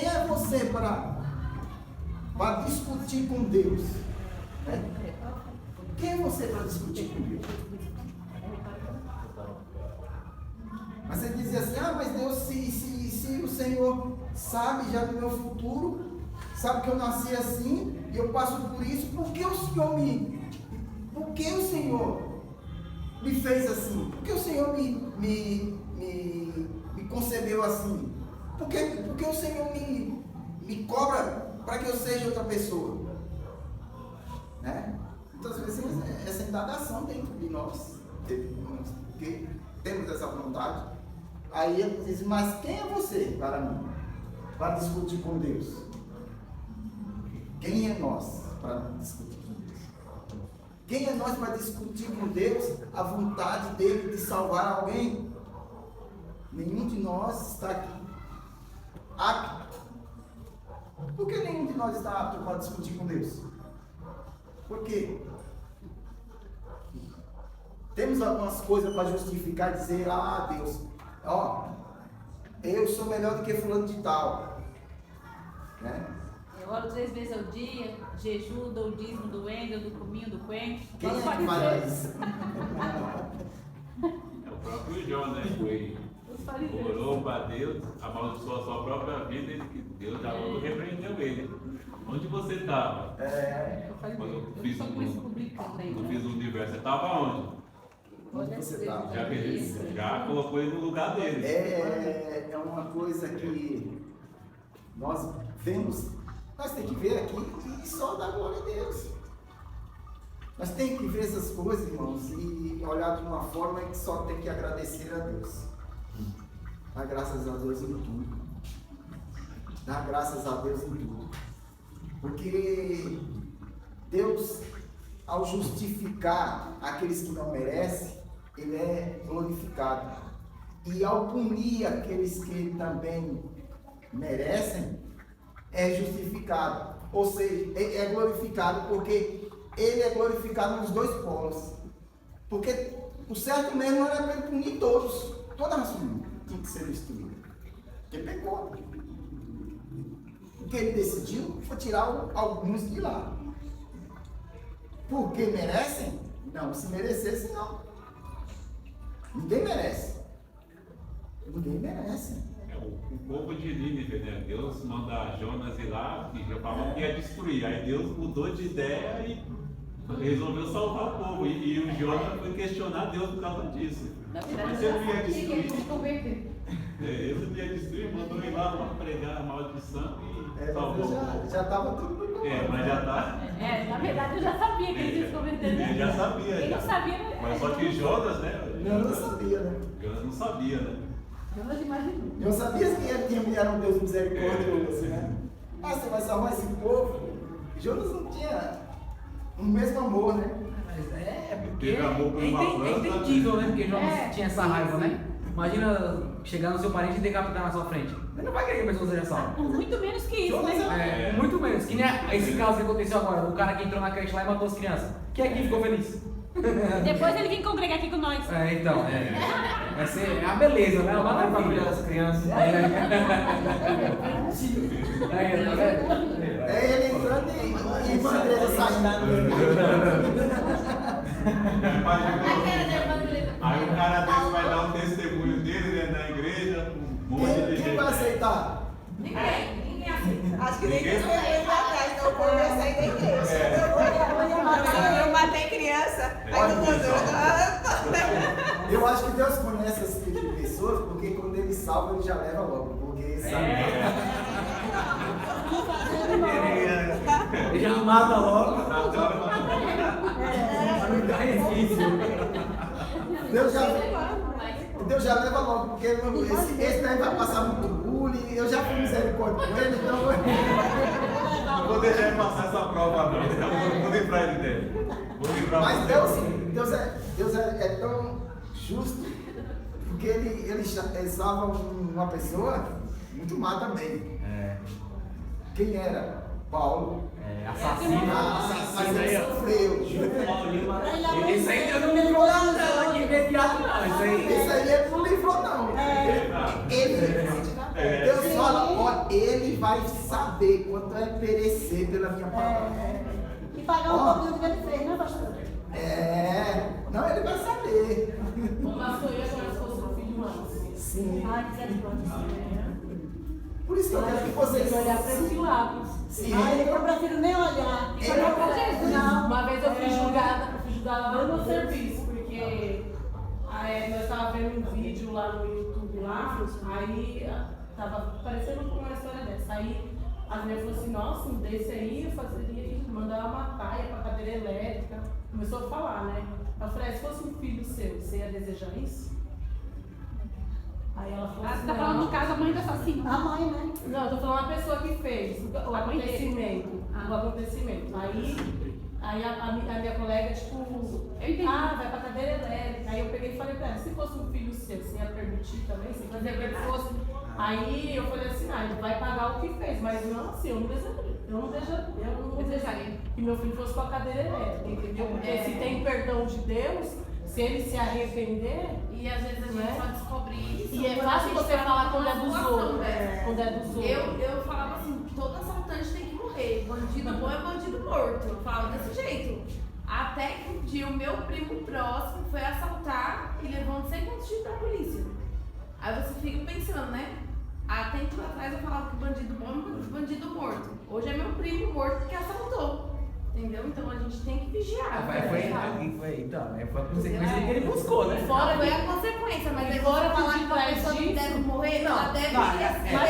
é você para discutir com Deus? Né? Quem é você para discutir com Deus? Mas você dizia assim, mas Deus, se o Senhor sabe já do meu futuro, sabe que eu nasci assim, e eu passo por isso, por que o Senhor me fez assim? Por que o Senhor me concebeu assim? Por que o Senhor me cobra para que eu seja outra pessoa? Né? Muitas vezes essa indagação dentro de nós, porque temos essa vontade. Aí ele diz, mas quem é você para mim? Para discutir com Deus? Quem é nós para discutir com Deus? Quem é nós para discutir com Deus a vontade dele de salvar alguém? Nenhum de nós está aqui apto. Por que nenhum de nós está apto para discutir com Deus? Por quê? Temos algumas coisas para justificar e dizer, Deus, eu sou melhor do que fulano de tal. Né? Eu oro 3 vezes ao dia, jejum, dou o dízimo do Wendel, do cominho, do coentro. Quem é que fala isso? É o próprio Jó, né? Orou para Deus, amaldiçoou a sua própria vida e que Deus já logo repreendeu ele. Onde você estava? Quando eu fiz o universo, você estava onde? Onde você estava? Já colocou ele no lugar dele. É uma coisa que nós vemos, nós temos que ver aqui e só dar glória a Deus. Nós temos que ver essas coisas, irmãos, e olhar de uma forma que só tem que agradecer a Deus. Dar graças a Deus em tudo. Dar graças a Deus em tudo. Porque Deus, ao justificar aqueles que não merecem, Ele é glorificado. E ao punir aqueles que também merecem, é justificado. Ou seja, é glorificado porque Ele é glorificado nos dois polos. Porque o certo mesmo era para Ele punir todos. Toda a raça tinha que ser destruída. Porque pecou. O que Ele decidiu foi tirar alguns de lá. Porque merecem? Não, se merecesse, não. Ninguém merece. Ninguém merece. O povo de Nínive, né? Deus manda Jonas ir lá e já falou que ia destruir. Aí Deus mudou de ideia e resolveu salvar o povo. E o Jonas foi questionar Deus por causa disso. Mas você não ia destruir. Ele não ia destruir, mandou ir lá para pregar a maldição e salvou. Já estava tudo. Mas já está. Na verdade eu já sabia que ele ia se converter. Ele já sabia. Ele não sabia, mas só que Jonas, né? Jonas não sabia, né? Jonas não sabia, né? Jonas imaginou. Eu sabia que ele era um Deus misericordioso, né? Você vai salvar esse povo? Jonas não tinha o mesmo amor, né? Mas porque é entendível, né? Porque Jonas tinha essa raiva, né? Imagina chegar no seu parente e decapitar na sua frente. Ele não vai querer que a pessoa seja salva. Muito menos que isso, né? Muito menos. Que nem esse caso que aconteceu agora, o cara que entrou na creche lá e matou as crianças. Quem é que ficou feliz? Depois ele vem congregar aqui com nós. Então, vai ser a beleza, né? Lá vai cuidar das crianças. Tá ele entrando e Evandresa saindo. Aí o cara desse vai dar um testemunho dele, né, na igreja, um monte de gente. Quem vai aceitar? Ninguém aceita. Acho que nem que foi lá atrás, não foi eu sair da igreja. Eu matei criança. Aí todo mundo. Eu acho que Deus conhece esse tipo de pessoas, porque quando Ele salva, Ele já leva logo. Porque sabe. Ele já mata logo. Deus já leva logo, porque esse daí vai passar muito bullying, eu já fui misericórdia com ele, então. Não vou deixar ele passar essa prova, não. Então, vou livrar ele dele. Mas Deus é tão justo, porque ele salva uma pessoa muito má também. Quem era? Paulo. Assassino. Mas ele sofreu. Esse aí não livrou nada de imediato, não. Esse aí ele não livrou, não. Deus fala, ele vai saber quanto é perecer pela minha palavra. E pagar um pouquinho do que ele fez, né, pastor? Não, ele vai saber. Pastor, e agora se fosse um filho humano? Sim. Ai, misericórdia. Por isso que eu quero que vocês olhar para esse lado. Sim. Ai, eu prefiro nem olhar. Olhar pra Jesus. Uma vez eu fui julgada lá no serviço, porque nós estávamos vendo um vídeo lá no YouTube lá, aí tava parecendo com uma história dessa. Aí as mulheres falaram assim, nossa, um desse aí eu fazeria mandar ela matar, ia pra cadeira elétrica. Começou a falar, né? Eu falei, se fosse um filho seu, você ia desejar isso? Aí ela falou assim, Você tá falando no caso a mãe do assassino? A mãe, né? não, eu tô falando a pessoa que fez o A mãe dele. acontecimento. O acontecimento. Aí a minha colega, tipo, Eu entendi. vai pra cadeira elétrica. Aí eu peguei e falei pra ela, se fosse um filho seu, você ia permitir também? Você fazia que ele fosse. Aí eu falei assim, ele vai pagar o que fez, mas não assim, eu não desejaria que meu filho fosse pra cadeira elétrica, entendeu? Porque se tem perdão de Deus, se ele se arrepender. E às vezes a gente Né? só descobre isso. E é quando a fácil gente você tá falar numa quando é dos situação outros. dessa. Quando é dos outros. Eu falava assim, todo assaltante tem que morrer. Bandido bom é bandido morto. Eu falava desse jeito. Até que um dia o meu primo próximo foi assaltar e levou não sei quantos tiros da polícia. Aí você fica pensando, né? Há tempo atrás eu falava que bandido bom é bandido morto. Hoje é meu primo morto que assaltou. Entendeu? Então a gente tem que vigiar. Foi a consequência que ele buscou, né? Fora foi a consequência, mas aí fora fora falar que pedir uma pessoa pra que deve morrer, Não, ela deve vai,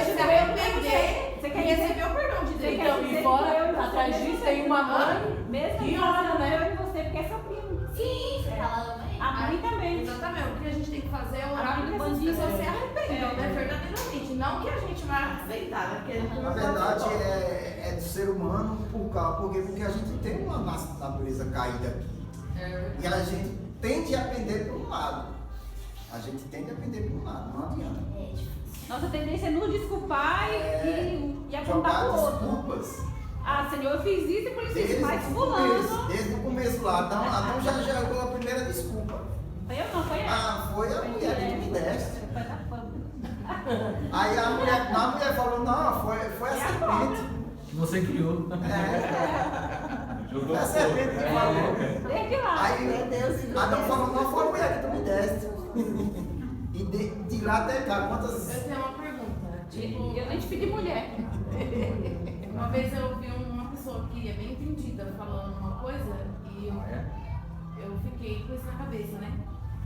se arrepender Você e quer dizer- receber o perdão de Deus. Então, e fora, atrás disso tem uma mãe Mesmo que que ora, eu né? e você, porque é seu primo. Sim, você fala A mãe também. Exatamente. O que a gente tem que fazer é A orar mãe para que essas bandido, pessoas é. se arrependam, né? Verdadeiramente. Não que a gente vai aceitar, né? Porque a gente Na não verdade, pode- é do ser humano porque a gente tem uma natureza caída aqui. E a gente tende a pender por um lado. A gente tende a pender por um lado, não adianta. Nossa tendência é nos desculpar e apontar Jogar pro outro. desculpas. Ah, Senhor, eu fiz isso e por isso, mas o começo, fulano. desde o começo lá. Adão já jogou a primeira desculpa. Foi eu não, foi ela. Foi a mulher que me deste. Foi da fama. Aí a mulher falou, não, foi a serpente. Que você criou. Jogou Foi a serpente que falou. Desde lá. Aí Adão falou, não, foi a mulher que tu me deste. E de lá até cá, quantas... Eu tenho uma pergunta. Tipo, Eu nem te pedi mulher. uma vez eu vi uma pessoa que é bem entendida falando uma coisa e eu fiquei com isso na cabeça, né?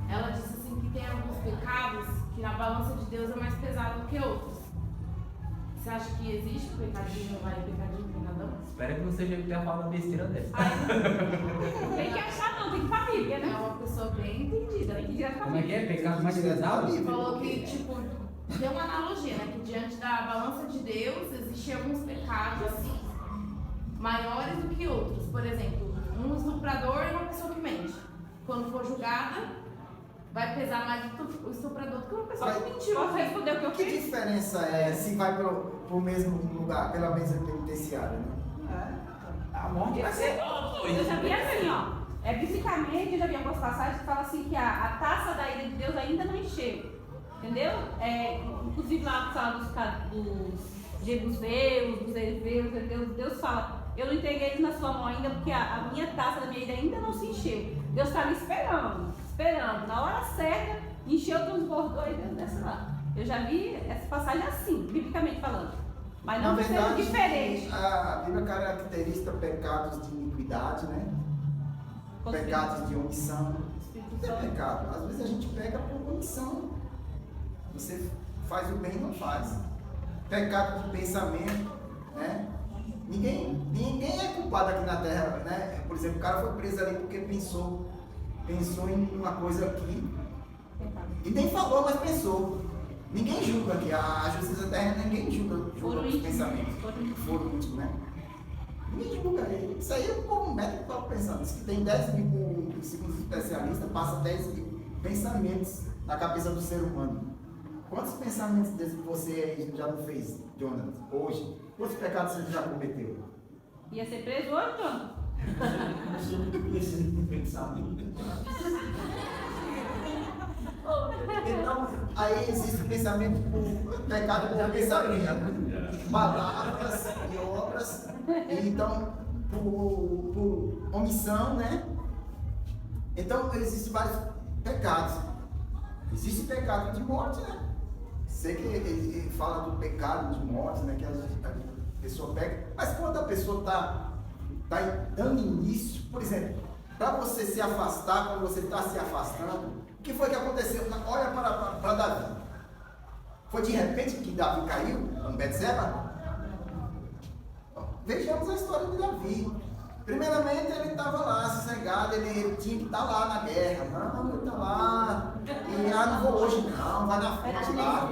Ela disse assim que tem alguns pecados que na balança de Deus é mais pesado do que outros. Você acha que existe pecadinho lá e pecadinho pecadão? Espero que não seja ele que tenha falado besteira dessa. Tem que achar não, tem que ir pra Bíblia, É né? uma pessoa bem entendida. Tem que ir direto pra Como é Bíblia. que é? Pecado mais pesado? Falou que, tipo, deu uma analogia, né? Que diante da balança de Deus existem alguns pecados maiores do que outros. Por exemplo, um estuprador e uma pessoa que mente. Quando for julgada, vai pesar mais o estuprador do que uma pessoa que mentiu. Posso responder o que eu Que fiz? diferença é se vai pro mesmo lugar, pela mesma penitenciária, né? A morte vai ser. Eu já vi assim, ó. Biblicamente, eu já vi algumas passagens que falam assim que a taça da ira de Deus ainda não encheu. Entendeu? Inclusive lá fala dos jebuseus, dos heveus, Deus fala, eu não entreguei eles na sua mão ainda porque a minha taça da minha ira ainda não se encheu. Deus está me esperando. Na hora certa, encheu, transbordou e Deus desce lá. Eu já vi essa passagem assim, biblicamente falando. Mas não Na sendo verdade, diferente. a Bíblia caracteriza pecados de iniquidade, né? Pecados de omissão. Não é pecado. Às vezes a gente peca por omissão. Você faz o bem e não faz. Pecado de pensamento, né? Ninguém é culpado aqui na Terra, né? Por exemplo, o cara foi preso ali porque pensou em uma coisa aqui e nem falou, mas pensou. Ninguém julga aqui, a justiça terrena ninguém julga os pensamentos. Foro íntimo, né? Ninguém julga. Isso aí é um pouco médico que estava pensando. Diz que tem 10 mil, segundo os especialistas, passa 10 mil pensamentos na cabeça do ser humano. Quantos pensamentos desses você já não fez, Jonathan, hoje? Quantos pecados você já cometeu? Ia ser preso hoje, Jonathan? Então, aí existe o pensamento por pecado por pensamento, palavras e obras, e então por omissão, né? Então existem vários pecados. Existe pecado de morte, né? Sei que ele fala do pecado de morte, né? Que a pessoa peca, mas quando a pessoa está dando início, por exemplo, para você se afastar, quando você está se afastando, o que foi que aconteceu? Olha para Davi. Foi de repente que Davi caiu com Betseba? Vejamos a história de Davi. Primeiramente, ele estava lá, sossegado, ele tinha que estar lá na guerra. Não, ele está lá. E não vou hoje não, vai na frente lá.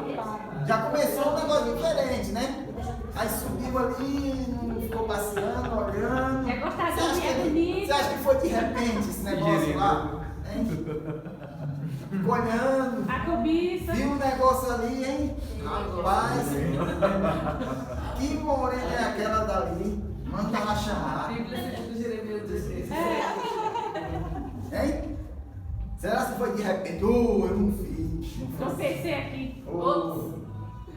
Já começou um negócio diferente, né? Aí subiu ali, não ficou passeando, olhando. É gostar de Você acha mulher que- bonita. Você acha que foi de repente esse negócio lá? Hein? Ficou olhando. A cobiça. Viu um negócio ali, hein? Rapaz, que morena é aquela dali? Manda ela chamar. Hein? Será que foi de repente? Eu não fiz. Vou PC aqui. Oh,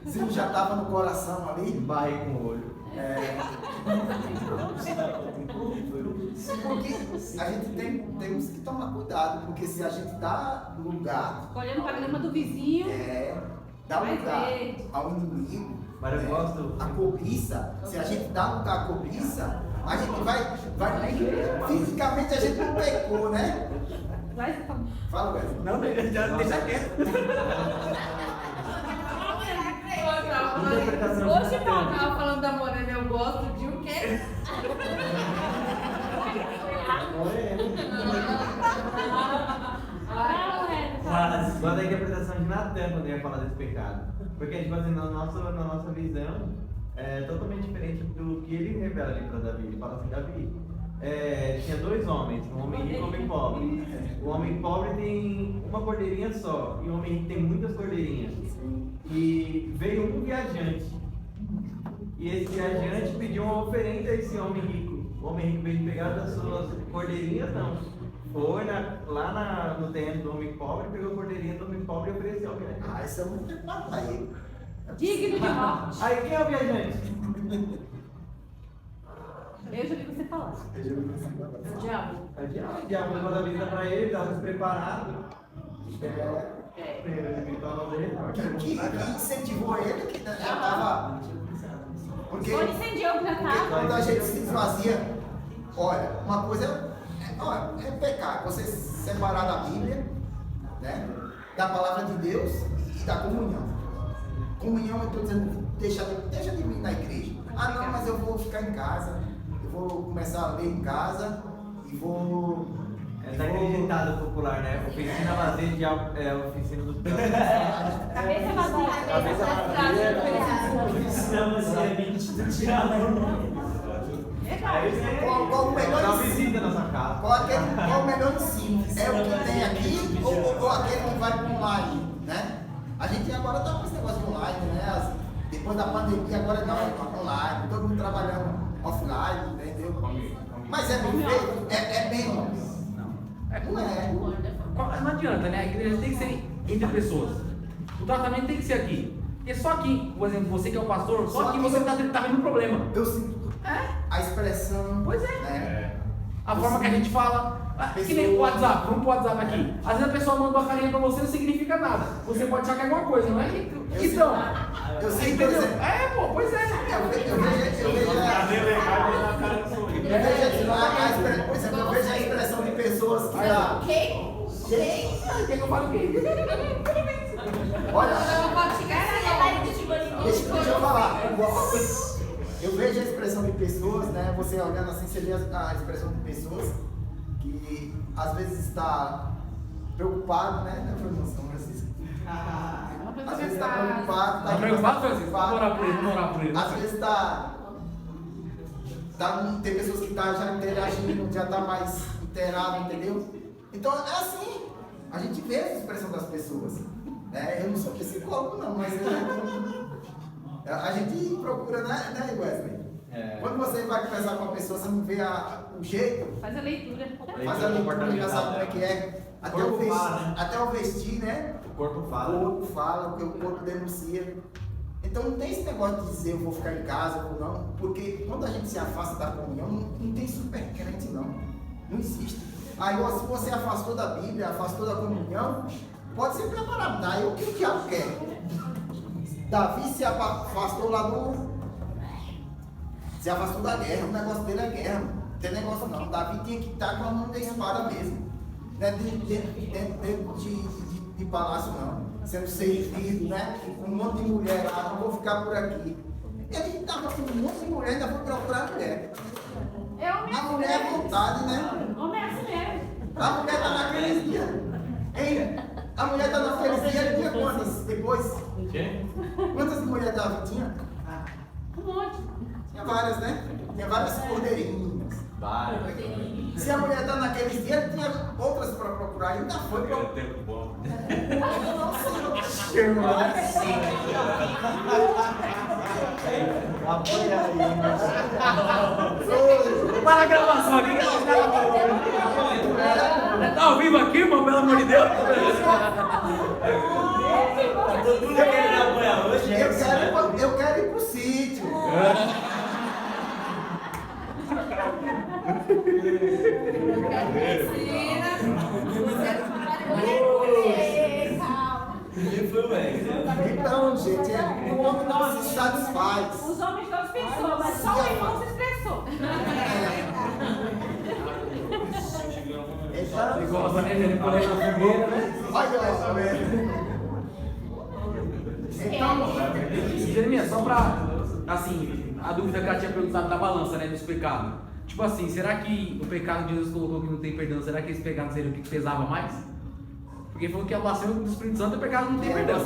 se já estava no coração ali. Barrei com o olho. Porque a gente temos que tomar cuidado, porque se a gente dá lugar, Olhando para a grama do vizinho. dá Vai lugar ver. ao inimigo, Mas eu gosto. a cobiça, se a gente dá lugar à cobiça, a gente vai fisicamente a gente não pecou, né? Vai, Fala, Wesley. Não, deixa quieto. Hoje eu tava falando da morena, eu gosto de o quê? Gosto da interpretação de Natan quando ia falar desse pecado. Porque, tipo assim, na nossa visão, é totalmente diferente do que ele revela ali para Davi. Ele fala assim, Davi, tinha dois homens, um homem rico e um homem pobre. O homem pobre tem uma cordeirinha só, e o homem rico tem muitas cordeirinhas. E veio um viajante. E esse viajante pediu uma oferenda a esse homem rico. O homem rico veio pegar das suas cordeirinhas, não. Foi lá no terreno do homem pobre, pegou a cordeirinha do homem pobre e ofereceu ao viajante. Isso é muito aí. Digno de morte. Aí quem é o viajante? Eu já vi você falar. O diabo. O diabo levou a vida pra ele, estava despreparado. Que incentivou ele, que já estava. Porque Ou incendiou o jantar. quando a gente se esvazia, olha, uma coisa é pecar, você se separar da Bíblia, né? Da palavra de Deus e da comunhão. Comunhão, eu estou dizendo, deixa de vir na igreja. Ah, não, mas eu vou ficar em casa, eu vou começar a ler em casa e vou. Tá aquele ditado popular, né? Oficina vazia de oficina do Cabeça vazia. Cabeça vazia. Oficina vazia, mente do diabo. Qual o melhor Dá uma ensino? visita na sua casa. Qual o melhor ensino? É o que tem aqui ou aquele que vai para online, né? A gente agora está com esse negócio de online, né? Depois da pandemia, agora não, é online, todo mundo trabalhando offline, entendeu? Mas é bem feito? É bem. Não é. Não adianta, né? A igreja tem que ser entre pessoas. O tratamento tem que ser aqui. Porque só aqui, por exemplo, você que é o pastor, só aqui você tá vendo um problema. Eu sinto a expressão. Pois é. Né? A forma que a gente fala. Que nem o WhatsApp, vamos pro WhatsApp aqui. Às vezes a pessoa manda uma carinha pra você, não significa nada. Você pode achar que é alguma coisa, não é? Então. Eu sei, por entendeu? exemplo. Pois é. Eu vejo a expressão de pessoas que dá. Quem? Quer que eu fale o quê? Olha, Deixa deixa eu falar. Eu vejo a expressão de pessoas, né? Você olhando assim, você vê a expressão de pessoas que às vezes está preocupado, né? Não foi São Francisco. Às vezes está preocupado. Tá preocupado, Francisco? Vamos orar por ele. Às vezes está. Tem pessoas que estão já interagindo, já está mais inteirado, entendeu? Então é assim. A gente vê essa expressão das pessoas. Né? Eu não sou psicólogo, não, mas a gente procura, né, Wesley? Quando você vai conversar com uma pessoa, você não vê o jeito. Faz a leitura. Faz a leitura, já sabe como é que é. Até o vestir, né? O corpo fala. O corpo fala, porque o corpo denuncia. Então não tem esse negócio de dizer eu vou ficar em casa ou não, porque quando a gente se afasta da comunhão, não tem super crente não. Não existe. Aí se você afastou da Bíblia, afastou da comunhão, pode ser preparado. Daí o que o diabo quer? Davi se afastou lá se afastou da guerra, o negócio dele é guerra. Não tem negócio não. Davi tinha que estar com a mão da espada mesmo. Não é dentro de palácio não. Sendo servido, né? Com um monte de mulher lá, não vou ficar por aqui. Ele estava com um monte de mulher, ainda foi procurar a mulher. A mulher é vontade, né? Homem é assim mesmo. A mulher tá naqueles dias. Hein? A mulher tá naqueles dias, tinha quantas depois? Quantas mulheres dava? Tinha? Um monte. Tinha várias, né? Tinha várias cordeirinhas. Várias. Se a mulher tá naqueles dias, tinha outras para procurar. Ainda foi pra... Era tempo bom. Apoia aí, né? Para a gravação aqui, tá ao vivo aqui, irmão, pelo amor de Deus. Todo mundo querendo apoiar hoje, né? Eu quero ir pro sítio. Então, gente, o homem não se satisfaz. Os homens todos pensou, mas só o irmão se expressou. Igual a Vanessa, ele colhe na fogueira, né? Olha essa, velho. Então, Jeremias, só pra, assim, a dúvida que ela tinha perguntado da balança, né, dos pecados. Tipo assim, será que o pecado que Jesus colocou que não tem perdão, será que esse pecado seria o que pesava mais? Porque falou que a blasfêmia do Espírito Santo é pecado que não tem perdão.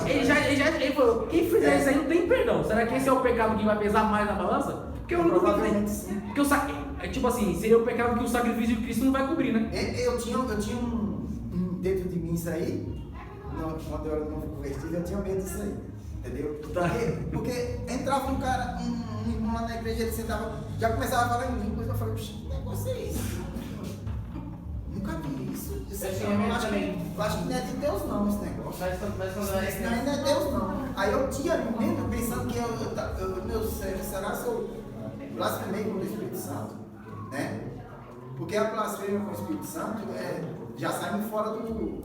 Ele falou, quem fizer isso aí não tem perdão. Será que esse é o pecado que vai pesar mais na balança? Porque eu não tem. Porque tipo assim, seria o pecado que o sacrifício de Cristo não vai cobrir, né? eu tinha um dentro de mim isso aí, quando eu era novo convertido, eu tinha medo disso aí. Entendeu? Porque entrava um cara, um irmão lá na igreja, ele sentava, já começava a falar em línguas, eu falei, que negócio é esse? Nunca vi isso. Eu acho que não é de Deus não, esse negócio. Isso não é Deus não. Aí eu tinha medo, pensando que meu será se eu blasfemei com o Espírito Santo, né? Porque a blasfêmia com o Espírito Santo já saímos fora do...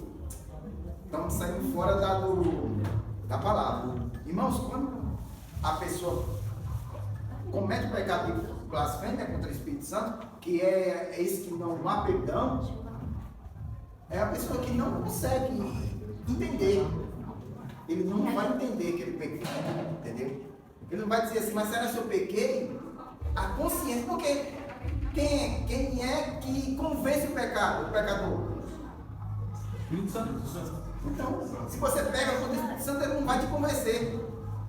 Estamos saindo fora da palavra. Irmãos, quando a pessoa comete o pecado de blasfêmia contra o Espírito Santo, que é esse que não há perdão, é a pessoa que não consegue entender. Ele não vai entender que ele pecou, entendeu? Ele não vai dizer assim, mas será que eu pequei? A consciência, porque quem é que convence o pecador? Espírito Santo. Então, se você pega com o Espírito Santo, ele não vai te convencer.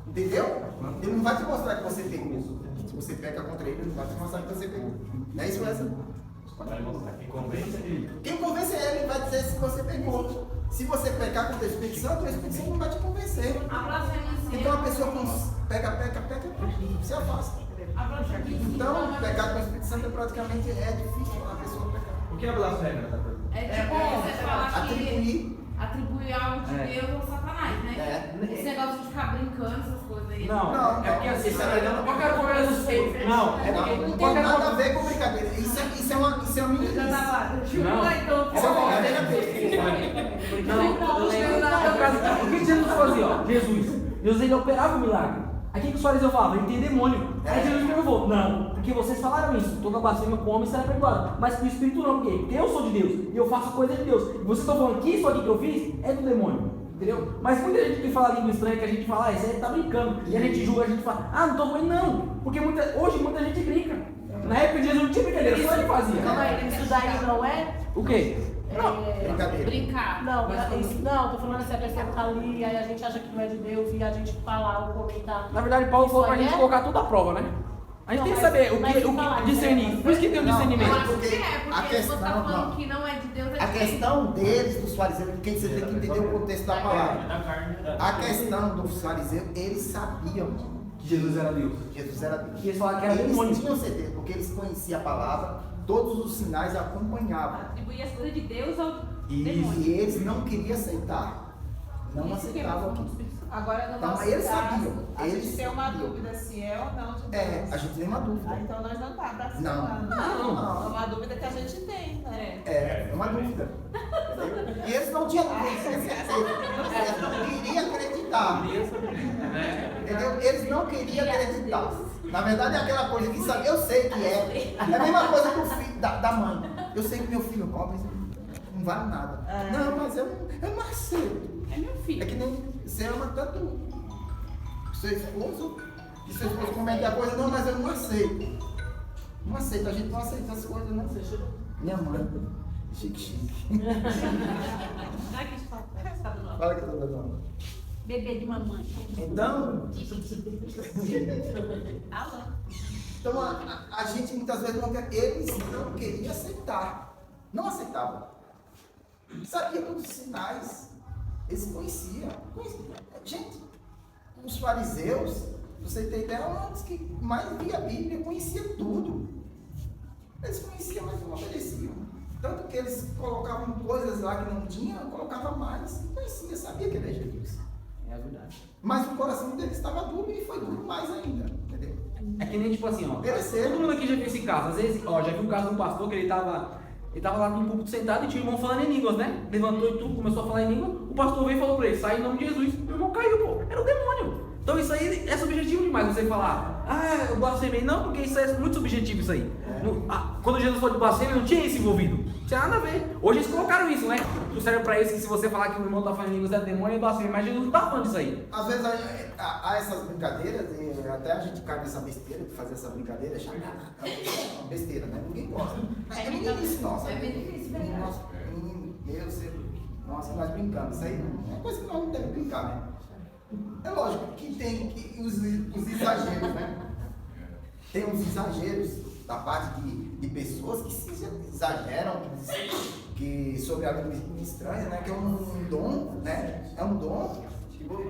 Entendeu? Ele não vai te mostrar que você pecou. Se você peca contra ele, ele não vai te mostrar que você pecou. Não é isso, Wesley? Quem convence ele. Quem convence ele vai dizer se você pecou. Se você pecar contra o Espírito Santo não vai te convencer. Então a pessoa peca, se afasta. Então, pecar com o Espírito Santo praticamente é difícil a pessoa pecar. O que é blasfêmia? É tipo você falar que atribuir algo de Deus ao Satanás, né? Esse negócio de ficar brincando, essas coisas aí. Não, é porque assim, qualquer coisa do seio. Não tem nada a ver com brincadeira. Isso é uma menina. O que Jesus fazia? Ó, Jesus ele operava o milagre. Aí o que os fariseus falavam? Ele tem demônio. Aí Jesus perguntou, não, porque vocês falaram isso, toda blasfêmia com o homem será perdoada, mas com o Espírito não, porque eu sou de Deus e eu faço coisa de Deus. E vocês estão falando que isso aqui que eu fiz é do demônio, entendeu? Mas muita gente que fala língua estranha, que a gente fala, isso aí tá brincando, e a gente julga, a gente fala, não tô falando, não, porque hoje muita gente brinca. Na época de Jesus não tinha brincadeira, só ele fazia. Isso daí não é? O quê? Brincadeira. Brincar. Não, tô falando assim, a pessoa tá ali, aí a gente acha que não é de Deus e a gente falar ou comentar. Na verdade, Paulo falou pra gente colocar tudo à prova, né? A gente tem que saber o que discernir. Por isso que tem o discernimento. Porque você tá falando que não é de Deus, A questão deles, dos fariseus, porque você tem que entender o contexto da palavra. A questão dos fariseus, eles sabiam Que Jesus era Deus. Jesus era Deus. E eles falaram que era demônio. Eles tinham certeza, porque eles conheciam a palavra, todos os sinais acompanhavam. Atribuir as coisas de Deus ao E demônio. eles não queriam aceitar. Não aceitavam aquilo. Agora, no Então, nosso eles caso, sabiam. a Eles gente tem uma sabiam. dúvida se é ou não de Deus. A gente tem uma dúvida. Então nós não tá blasfemando. Não. É uma dúvida que a gente tem, né? É uma dúvida. E eles não tinham certeza. Eles não queriam acreditar. Entendeu? Eles não queriam acreditar. Na verdade é aquela coisa que sabe, eu sei que é. É a mesma coisa que o filho da mãe. Eu sei que meu filho pobre não vale nada. Não, mas eu não aceito. É meu filho. É que nem você ama tanto seu esposo, e seu esposo comete a coisa, não, mas eu não aceito. Não aceita, a gente não aceita as coisas, não. Minha mãe. Chique. Ai, que falta. Fala que eu tô dando. Bebê de mamãe. Então, Alô. então a gente muitas vezes não quer, eles não queriam aceitar. Não aceitavam. Sabia todos os sinais. Eles conheciam. Gente, os fariseus, você tem ideia, eram os que mais via a Bíblia, conheciam tudo. Eles conheciam, mas não obedeciam. Tanto que eles colocavam coisas lá que não tinham, colocavam mais. Conhecia, sabia que era Jesus. É verdade. Mas o coração deles estava duro e foi duro mais ainda, entendeu? É que nem tipo assim, ó. Pereceram. Todo mundo aqui já viu esse caso. Às vezes, ó, já viu o caso de um pastor que ele tava lá no púlpito sentado e tinha o irmão falando em línguas, né? Levantou e tudo, começou a falar em língua. O pastor veio e falou pra ele: sai em nome de Jesus. O irmão caiu, pô. Era o demônio. Então isso aí é subjetivo demais você falar, eu blasfemei. Não, porque isso é muito subjetivo isso aí. Quando Jesus falou de blasfêmia, não tinha isso envolvido. Não tinha nada a ver. Hoje eles colocaram isso, né? Trouxeram pra eles que se você falar que o irmão tá falando em línguas é demônio, é blasfêmia. Mas Jesus não tá falando isso aí. Às vezes há essas brincadeiras, e até a gente cai nessa besteira de fazer essa brincadeira, achar é uma besteira, né? Ninguém gosta. É meninice nossa. É meninice, verdade. Nossa, nós brincamos. Isso aí é coisa que nós não devemos brincar, né? É lógico que tem os exageros, né? Tem uns exageros da parte de pessoas que se exageram, que sobre a língua estranha, né? Que é um dom, né? É um dom, tipo,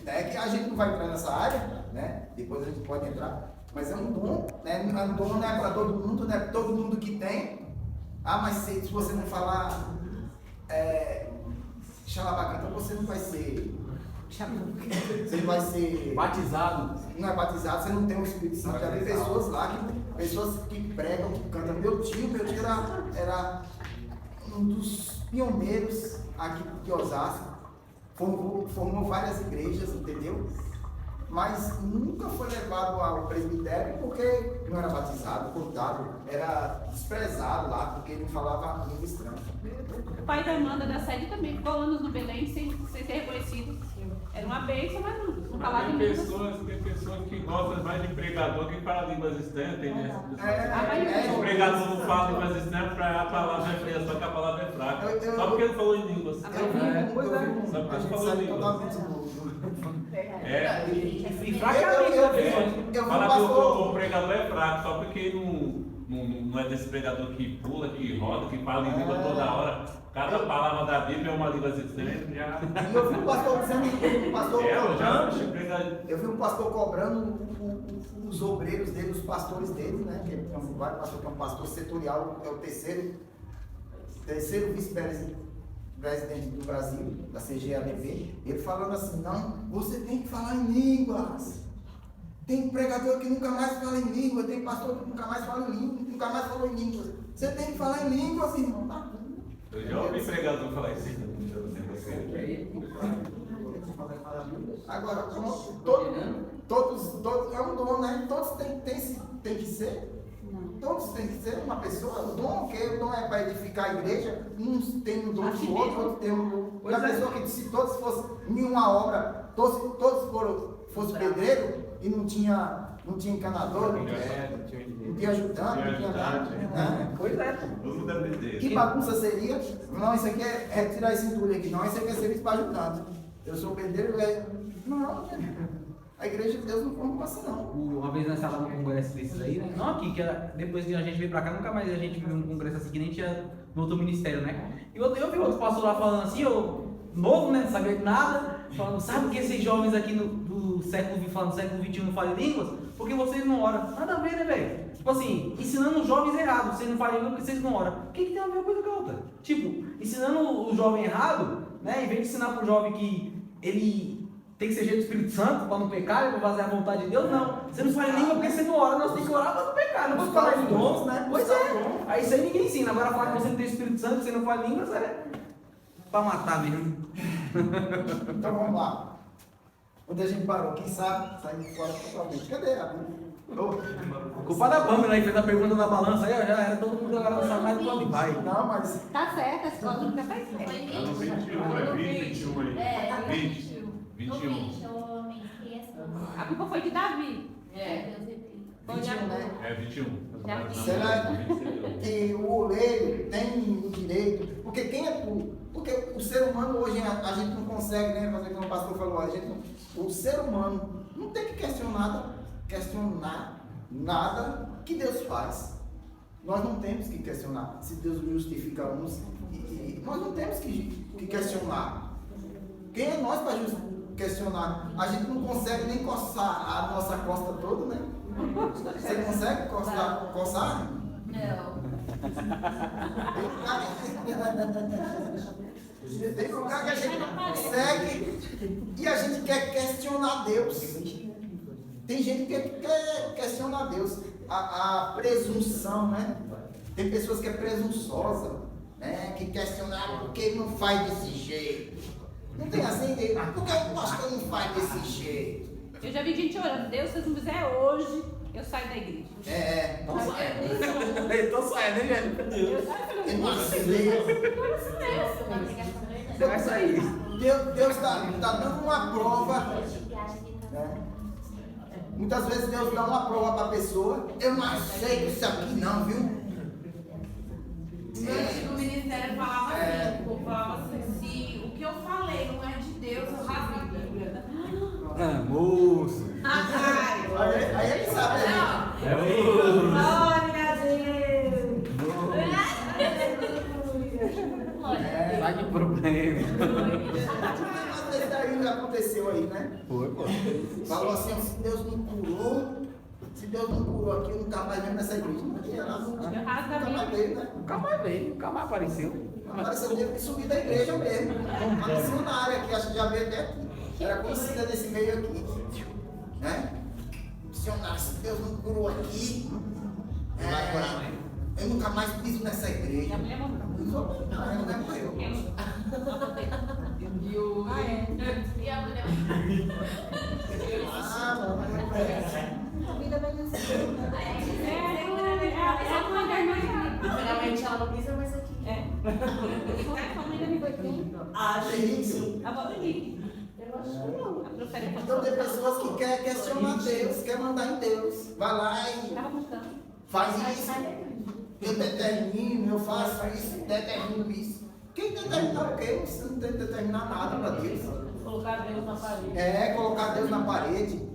né? Que a gente não vai entrar nessa área, né? Depois a gente pode entrar, mas é um dom, né? Um dom não é para todo mundo, não é todo mundo que tem. Mas se você não falar xalabacanta, você não vai ser. Você vai ser batizado. Não é batizado, você não tem o Espírito Santo. Já tem pessoas lá, pessoas que pregam, que cantam. Meu tio era um dos pioneiros aqui de Osasco. Formou várias igrejas, entendeu? Mas nunca foi levado ao presbitério porque não era batizado, contado, era desprezado lá porque ele falava língua estranha. O pai da Amanda da sede também ficou anos no Belém sem ser reconhecido. Era uma bênção, mas não falava em línguas. Tem pessoas que gostam mais de pregador que fala línguas estranhas. Tem o pregador não fala línguas estranhas porque a palavra é feia, só que a palavra é fraca. Só porque ele falou em línguas. Só porque ele falou em línguas. E fracamente, fala que o pregador é fraco, só porque não é desse pregador que pula, que roda, que fala em língua toda hora. Cada palavra da Bíblia é uma língua estranha. E eu vi um pastor dizendo, eu vi um pastor cobrando os obreiros dele, os pastores dele, né? Que tem vários pastores, que é um pastor setorial, é o terceiro vice-presidente do Brasil, da CGADP, ele falando assim: não, você tem que falar em línguas. Tem pregador que nunca mais fala em língua, tem pastor que nunca mais fala em língua, nunca mais falou em línguas. Você tem que falar em línguas, irmão. Tá? Eu já ouvi pregador falar isso. Agora, todos é um dom, né? Todos tem que ser. Todos têm que ser uma pessoa, o dom, que o dom é para edificar a igreja, uns tem um dom de outro tem um dom. Uma pessoa que se todos fossem em uma obra, todos fossem pedreiro e não tinha encanador, não tinha ajudante, não tinha nada. Pois é. Que bagunça seria? Não, isso aqui é tirar esse entulho aqui, não, isso aqui é serviço para ajudante. Eu sou pedreiro, não. A igreja de Deus não forma assim, não. Uma vez nós estávamos num congresso desses aí, né? Não aqui, que era, depois que a gente veio pra cá, nunca mais a gente viu um congresso assim, que nem tinha no outro ministério, né? E eu vi outro pastor lá falando assim, novo, né? Não sabia de nada, falando: sabe que esses jovens aqui do século XX, falando do século XXI, não falam línguas? Porque vocês não oram. Nada a ver, né, velho? Tipo assim, ensinando os jovens errado, vocês não falam línguas porque vocês não oram. O que tem a ver uma coisa com a outra? Tipo, ensinando o jovem errado, né? Em vez de ensinar pro jovem que ele tem que ser cheio do Espírito Santo para não pecar, para fazer a vontade de Deus, não. Você não fala em língua porque você não ora, nós temos que orar para não pecar, não vamos falar em dons, né? Pois é. Aí isso aí ninguém ensina. Agora falar que você não tem Espírito Santo, que você não fala em línguas, é para matar mesmo. Então vamos lá. Onde a gente parou? Quem sabe? Saindo fora totalmente. Cadê a Bíblia? Culpa da Pâmela aí, fez a pergunta da balança aí, ó, já era todo mundo agora não sabe mais de onde vai. Não, mas. Tá certo, a escola nunca faz certo. Tá no 21 aí. 21. A culpa foi de Davi. É. 21, né? É 21. Será que o oleiro tem o direito? Porque quem é tu? Porque o ser humano hoje a gente não consegue, né? Fazer como o pastor falou, o ser humano não tem que questionar nada que Deus faz. Nós não temos que questionar se Deus justifica uns nós não temos que questionar. Quem é nós para questionar? A gente não consegue nem coçar a nossa costa toda, né? Você consegue coçar? Não. Tem lugar que a gente não consegue e a gente quer questionar Deus. Tem gente que quer questionar Deus. A presunção, né? Tem pessoas que é presunçosa, né? Que questionam por que não faz desse jeito. Não tem assim, por que o pastor não faz desse jeito? Eu já vi gente orando, Deus, se não fizer hoje, eu saio da igreja. Então sai. Então sai, né, gente? Eu não aceito. Você vai sair. Deus está dando uma prova, né? Muitas vezes Deus dá uma prova para a pessoa. Eu não aceito isso aqui não, viu? No antigo ministério falava assim, o povo falava assim, se o que eu falei não é de Deus, eu rasgo a Bíblia. Moço. Aí ele sabe. Glória a Deus! Vai de problema. Esse daí aconteceu aí, né? Foi, pô. Falou assim, se Deus não curou aqui, eu nunca mais venho nessa igreja. Nunca mais veio, né? Nunca mais veio, nunca mais apareceu. Apareceu, teve que subir da igreja mesmo. Uma missionária que acho que já veio até aqui. Era conhecida nesse meio aqui. Né? Missionária, se Deus não curou aqui, eu nunca mais piso nessa igreja. A mulher morreu. A mulher morreu. E a mulher? Primeiramente ela não pisa mais aqui. Então tem pessoas que querem questionar Deus, quer mandar em Deus. Vai lá e faz isso. Eu determino, eu faço isso, determino isso. Quem determinar o quê? Você não tem que determinar nada para Deus. Colocar Deus na parede. Colocar Deus na parede.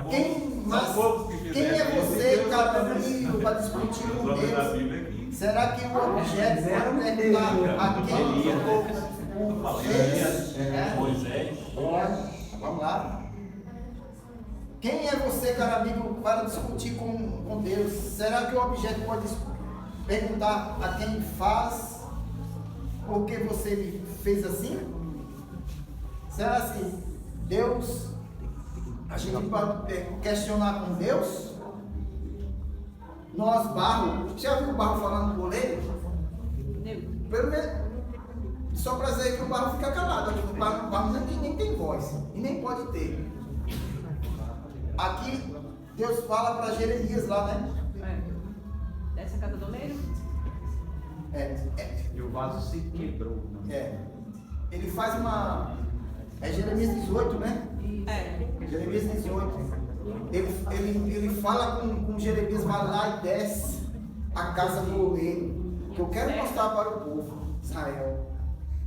Quem é você, cada amigo, para discutir com Deus? Será que o objeto pode perguntar a quem o povo fez? Moisés. Vamos lá. Quem é você, cara amigo, para discutir com Deus? Será que o objeto pode perguntar a quem faz por que você me fez assim? Será que Deus, a gente pode questionar com Deus? Nós, barro, já viu o barro falando com o oleiro? Pelo menos, só para dizer que o barro fica calado, o barro nem tem voz, e nem pode ter. Aqui, Deus fala para Jeremias lá, né? Dessa casa do meio? E o vaso se quebrou. Ele faz uma... É Jeremias 18, né? Jeremias 18. Ele fala com Jeremias, vai lá e desce a casa do oleiro. Que eu quero mostrar para o povo, Israel.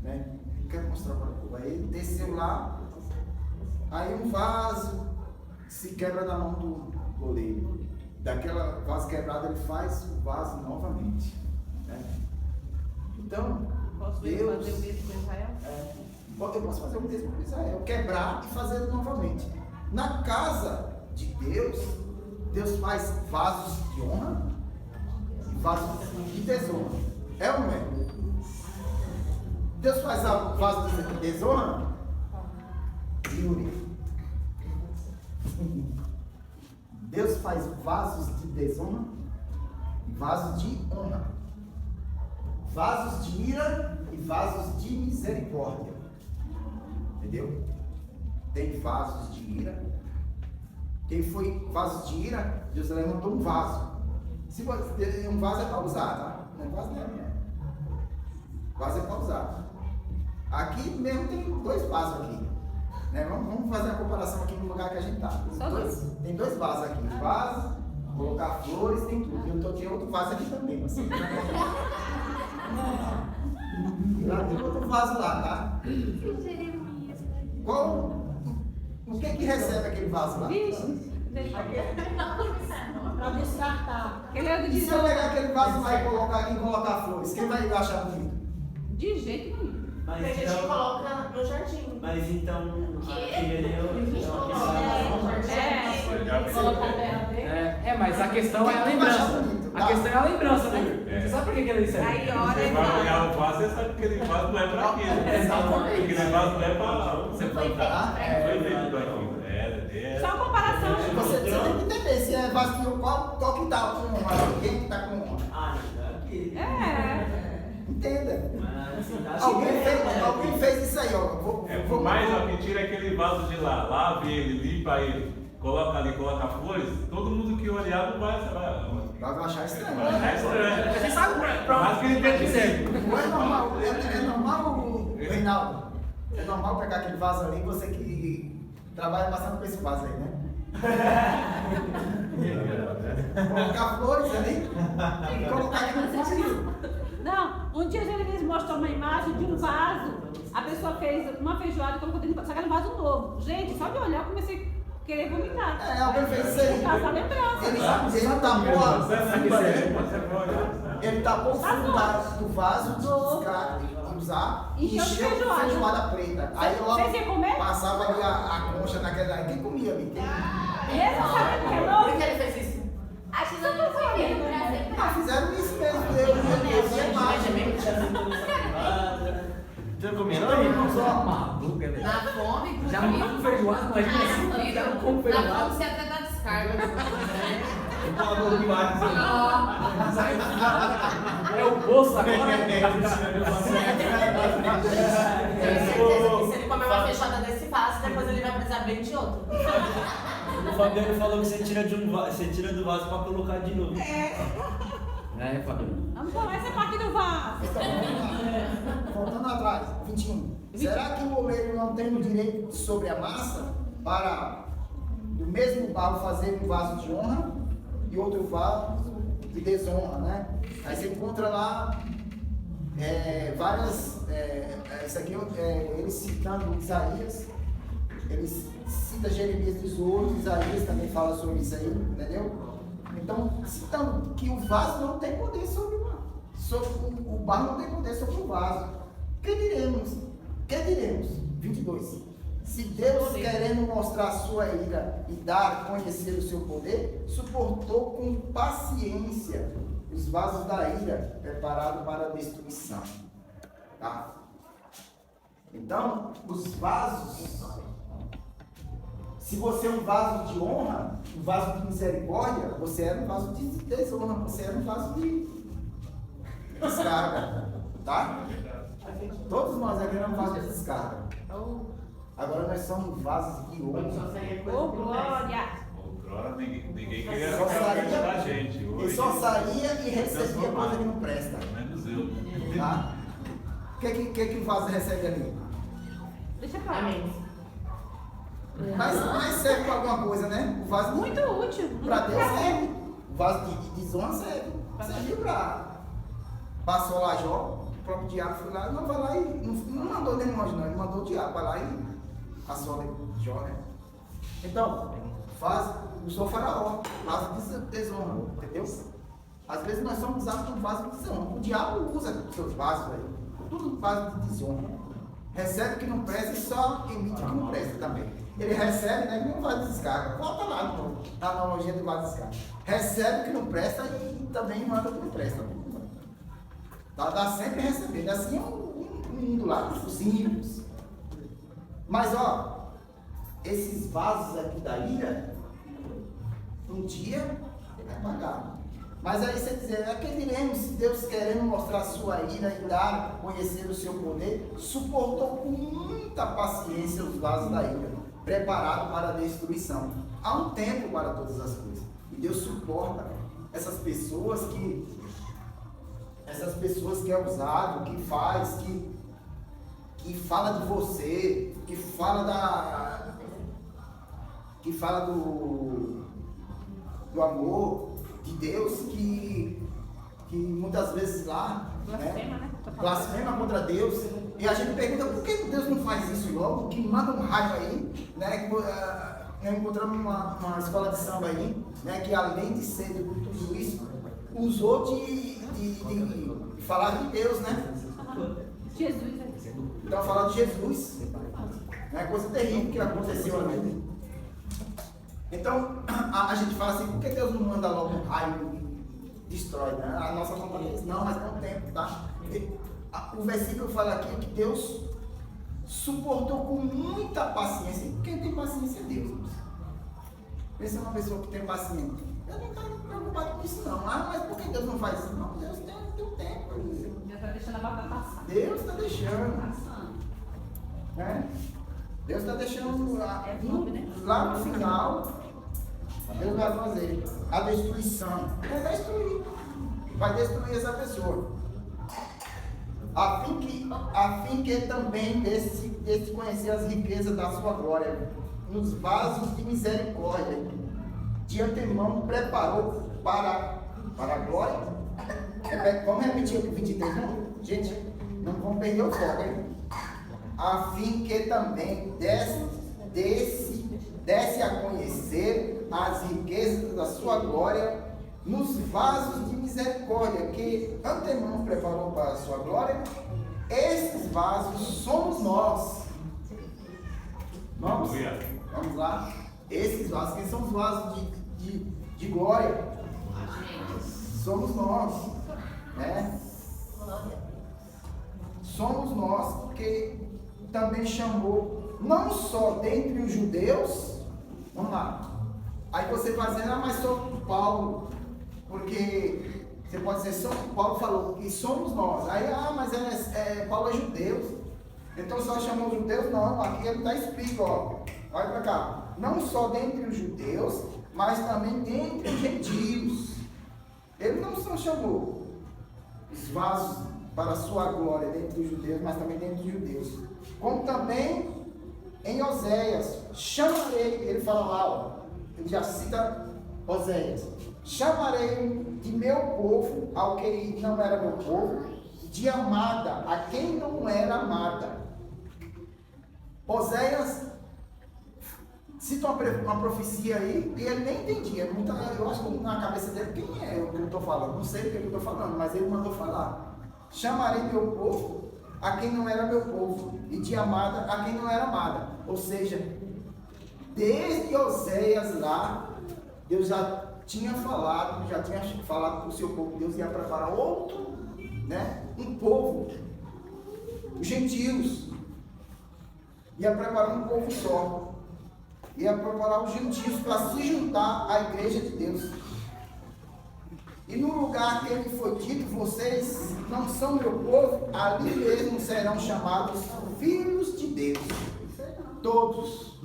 Né? Eu quero mostrar para o povo. Aí ele desceu lá, aí um vaso se quebra na mão do oleiro. Daquela vaso quebrada ele faz o vaso novamente. Né? Então, Deus... fazer o mesmo com Israel? Eu posso fazer o mesmo com Israel, quebrar e fazer novamente. Na casa de Deus, Deus faz vasos de honra e vasos de desonra. É ou não é? Deus faz vasos de desonra? Yuri. Deus faz vasos de desonra e vasos de honra. Vasos de ira e vasos de misericórdia. Entendeu? Tem vasos de ira. Quem foi vasos de ira, Deus levantou um vaso. Se você, um vaso é para usar, tá? Um vaso não é. Vaso é para usar. Aqui mesmo tem dois vasos aqui. Né? Vamos fazer uma comparação aqui no lugar que a gente está. Tem dois vasos aqui. Vaso, colocar flores, tem tudo. Eu tenho outro vaso aqui também. Assim. Já tem outro vaso lá, tá? O que recebe aquele vaso lá? Pra descartar. E se eu pegar aquele vaso lá e colocar aqui e colocar flores, quem vai achar bonito? De jeito nenhum. Mas Tem gente que coloca no jardim. Mas então, aquele Coloca a terra dentro. Mas a questão é a lembrança. A questão é a lembrança, né? Você sabe por que ele serve? Aí, Você vai pegar o vaso, você sabe que aquele vaso não é pra aquilo. Aquele vaso não é pra você plantar. Foi feito pra aquilo. Só uma comparação. Você tem que entender se é vaso que qual que tá com alguém que tá com. Entenda. Alguém fez isso aí, ó. Mas ó, que tira aquele vaso de lá, lave ele, limpa ele, coloca ali, coloca flores, todo mundo que olhar não vai achar estranho. Vai achar estranho. Você sabe Mas que ele tem que ser. É normal, Reinaldo. É normal pegar aquele vaso ali, você que trabalha bastante com esse vaso aí, né? Colocar flores ali e colocar aqui no fundo. Não, um dia Jeremias mostrou uma imagem de um vaso. A pessoa fez uma feijoada e colocou dentro, só que era um vaso novo. Gente, só de olhar eu comecei a querer vomitar. Alguém fez isso aí. Passar lembrança. Ele tapou o fundo do vaso de usar e encheu de feijoada preta. Aí eu passava ali a concha naquela. Quem comia ali? Por que ele fez isso? Acho que não foi fizeram isso mesmo. Você comendo aí? Não sou maluco, velho. Na fome, já não com feijoada, mas não com feijoada. Na fome você até dá descarga. É o bolso agora. Se ele comer uma feijoada desse vaso, depois ele vai precisar bem de outro. O Fabiano falou que você tira do vaso pra colocar de novo. Fabiano. Vamos tomar essa parte do vaso. Voltando atrás, 21. Será que o oleiro não tem o direito sobre a massa para do mesmo barro fazer um vaso de honra e outro vaso de desonra, né? Aí você encontra lá várias. Isso aqui ele citando Isaías, ele cita Jeremias 18, Isaías também fala sobre isso aí, entendeu? Então, citando que o vaso não tem poder sobre o barro. O barro não tem poder sobre o vaso. Que diremos? 22. Se Deus, querendo mostrar sua ira e dar a conhecer o seu poder, suportou com paciência os vasos da ira preparados para a destruição. Tá? Então, os vasos, se você é um vaso de honra, um vaso de misericórdia, você era um vaso de desonra, você era um vaso de descarga. Tá? Todos nós aqui éramos vasos de descarga. Agora nós somos vasos de honra. Ô, glória! Agora ninguém queria ficar da gente. Ele só saía e recebia coisa que não presta. Menos eu. Tá? O que o vaso recebe ali? Deixa pra lá. Mas serve para alguma coisa, né? O vaso muito útil. Para Deus serve. O vaso de desonra serve. Serviu para assolar Jó. O próprio diabo foi lá, não vai lá e não mandou demônio, não. Ele mandou o diabo, vai lá e assola Jó, né? Então, usou Faraó, vaso de desonra, entendeu? Às vezes nós somos usados como vaso de desonra. O diabo usa seus vasos aí, tudo vaso de desonra. Recebe o que não presta e só emite o que não presta também. Ele recebe, né? Não vaso de descarga. Volta lá na analogia do vaso de descarga. Recebe o que não presta e também manda o que não presta. Tá sempre recebendo. Assim é um mundo lá, os ímpios. Mas ó, esses vasos aqui da ira, um dia vai pagar. Mas aí você dizer, que diremos se Deus, querendo mostrar sua ira e dar a conhecer o seu poder, suportou com muita paciência os vasos da ira, preparado para a destruição. Há um tempo para todas as coisas. E Deus suporta essas pessoas que é usado, que faz, que fala de você, que fala do amor de Deus, que muitas vezes lá Blasfema, né? blasfema contra Deus, e a gente pergunta por que Deus não faz isso logo, que manda um raio aí, né? Nós encontramos uma escola de samba aí, né? Que além de ser de tudo isso, usou de falar de Deus, né? Jesus. Então falar de Jesus, né? Coisa terrível que aconteceu ali. Então a gente fala assim, por que Deus não manda logo um raio e destrói, né? A nossa vontade é não, mas não tem tempo, tá? O versículo fala aqui que Deus suportou com muita paciência. Quem tem paciência é Deus. Pensa numa pessoa que tem paciência. Eu não estou preocupado com isso não. Ah, mas por que Deus não faz isso? Não, Deus tem um tempo. Deus está deixando a batata passar. Deus está deixando. Né? Deus está deixando lá no final. Deus vai fazer a destruição. Ele vai destruir. Vai destruir essa pessoa. A fim que também desse conhecer as riquezas da sua glória, nos vasos de misericórdia, de antemão preparou para a glória. Vamos repetir o 23, não? Gente, não vamos perder o foco, hein? A fim que também desse a conhecer as riquezas da sua glória, nos vasos de misericórdia que antemão preparou para a sua glória. Esses vasos somos nós. Vamos lá. Esses vasos, quem são os vasos de glória? Somos nós, né? Somos nós, porque também chamou não só dentre os judeus. Vamos lá. Aí você vai dizer, mas sou Paulo, porque você pode dizer, Paulo falou que somos nós. Aí, mas Paulo é judeu, então só chamou os judeus? Não, aqui ele está explícito, ó. Olha para cá. Não só dentre os judeus, mas também dentre os gentios. Ele não só chamou os vasos para a sua glória dentre os judeus, mas também dentre os judeus. Como também em Oséias, chamarei, ele fala lá, ó, ele já cita Oséias. Chamarei de meu povo ao que não era meu povo, de amada a quem não era amada. Oséias cita uma profecia aí e ele nem entendia. Eu acho que na cabeça dele, quem é o que eu estou falando? Não sei o que eu estou falando, mas ele mandou falar. Chamarei meu povo a quem não era meu povo, e de amada a quem não era amada. Ou seja, desde Oséias lá, Deus já tinha falado para o seu povo. Deus ia preparar outro, né? Um povo, os gentios. Ia preparar um povo só. Ia preparar os gentios para se juntar à igreja de Deus. E no lugar que ele foi dito, vocês não são meu povo, ali mesmo serão chamados filhos de Deus. Todos.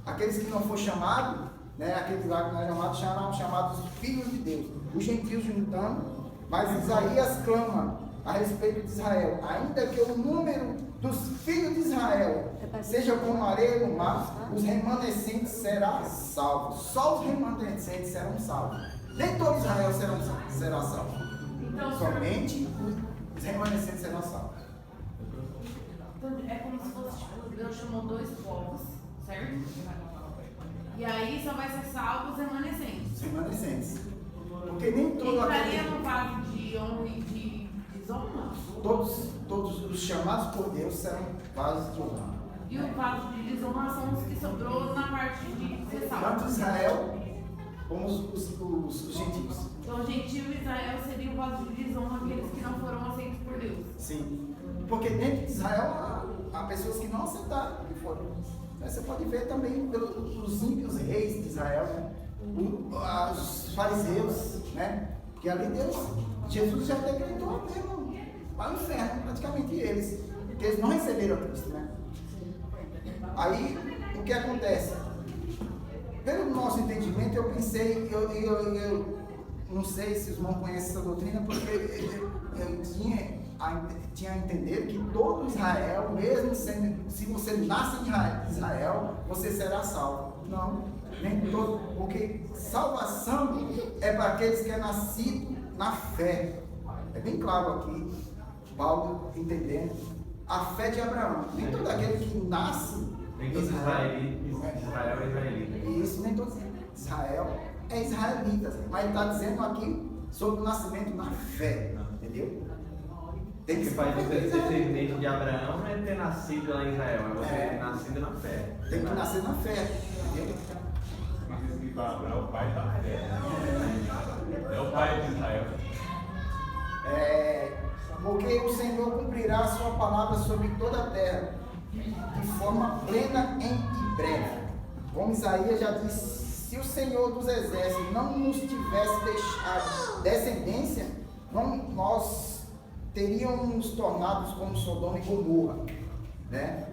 Aqueles que não foram chamados, né, aqueles lá que não eram chamados, serão chamados filhos de Deus. Os gentios juntando, mas Isaías clama a respeito de Israel, ainda que o número dos filhos de Israel seja como a areia do mar, os remanescentes serão salvos. Só os remanescentes serão salvos. Nem todo Israel será salvo. Então, somente os remanescentes serão salvos. Então, é como se fosse, tipo, Deus chamou dois povos, certo? E aí só vai ser salvo os remanescentes. Os remanescentes. Porque nem todo entraria no vaso de honra e de desonra? Todos os chamados por Deus serão vasos de honra. E o vaso de desonra são os que sobrou na parte de ser salvo. Tanto Israel como os gentios. Então, o gentio e Israel seria o vaso de desonra aqueles que não foram aceitos por Deus. Sim. Porque dentro de Israel há pessoas que não aceitaram que foram. Você pode ver também pelos ímpios reis de Israel, né? Os fariseus, né? Que ali Jesus já decretou mesmo para o inferno, praticamente eles. Porque eles não receberam Cristo, né? Aí, o que acontece? Pelo nosso entendimento, eu pensei, eu não sei se os irmãos conhecem essa doutrina, porque eu tinha tinha a entender que todo Israel, mesmo sendo, se você nasce em Israel, você será salvo. Não, nem todo, porque salvação é para aqueles que é nascido na fé. É bem claro aqui, Paulo entendendo a fé de Abraão. Nem todo aquele que nasce Nem todo Israel é israelita. Isso, nem todo Israel é israelita. Mas ele está dizendo aqui sobre o nascimento na fé. Entendeu? Tem que fazer ser descendente de Abraão não é ter nascido lá em Israel, é você ter nascido na fé. Tem que nascer na fé. Entendeu? Diz que Abraão é o pai da fé. É o pai de Israel. Porque o Senhor cumprirá a sua palavra sobre toda a terra, de forma plena e breve. Como Isaías já disse, se o Senhor dos Exércitos não nos tivesse deixado descendência, nós teríamos nos tornado como Sodoma e Gomorra, né?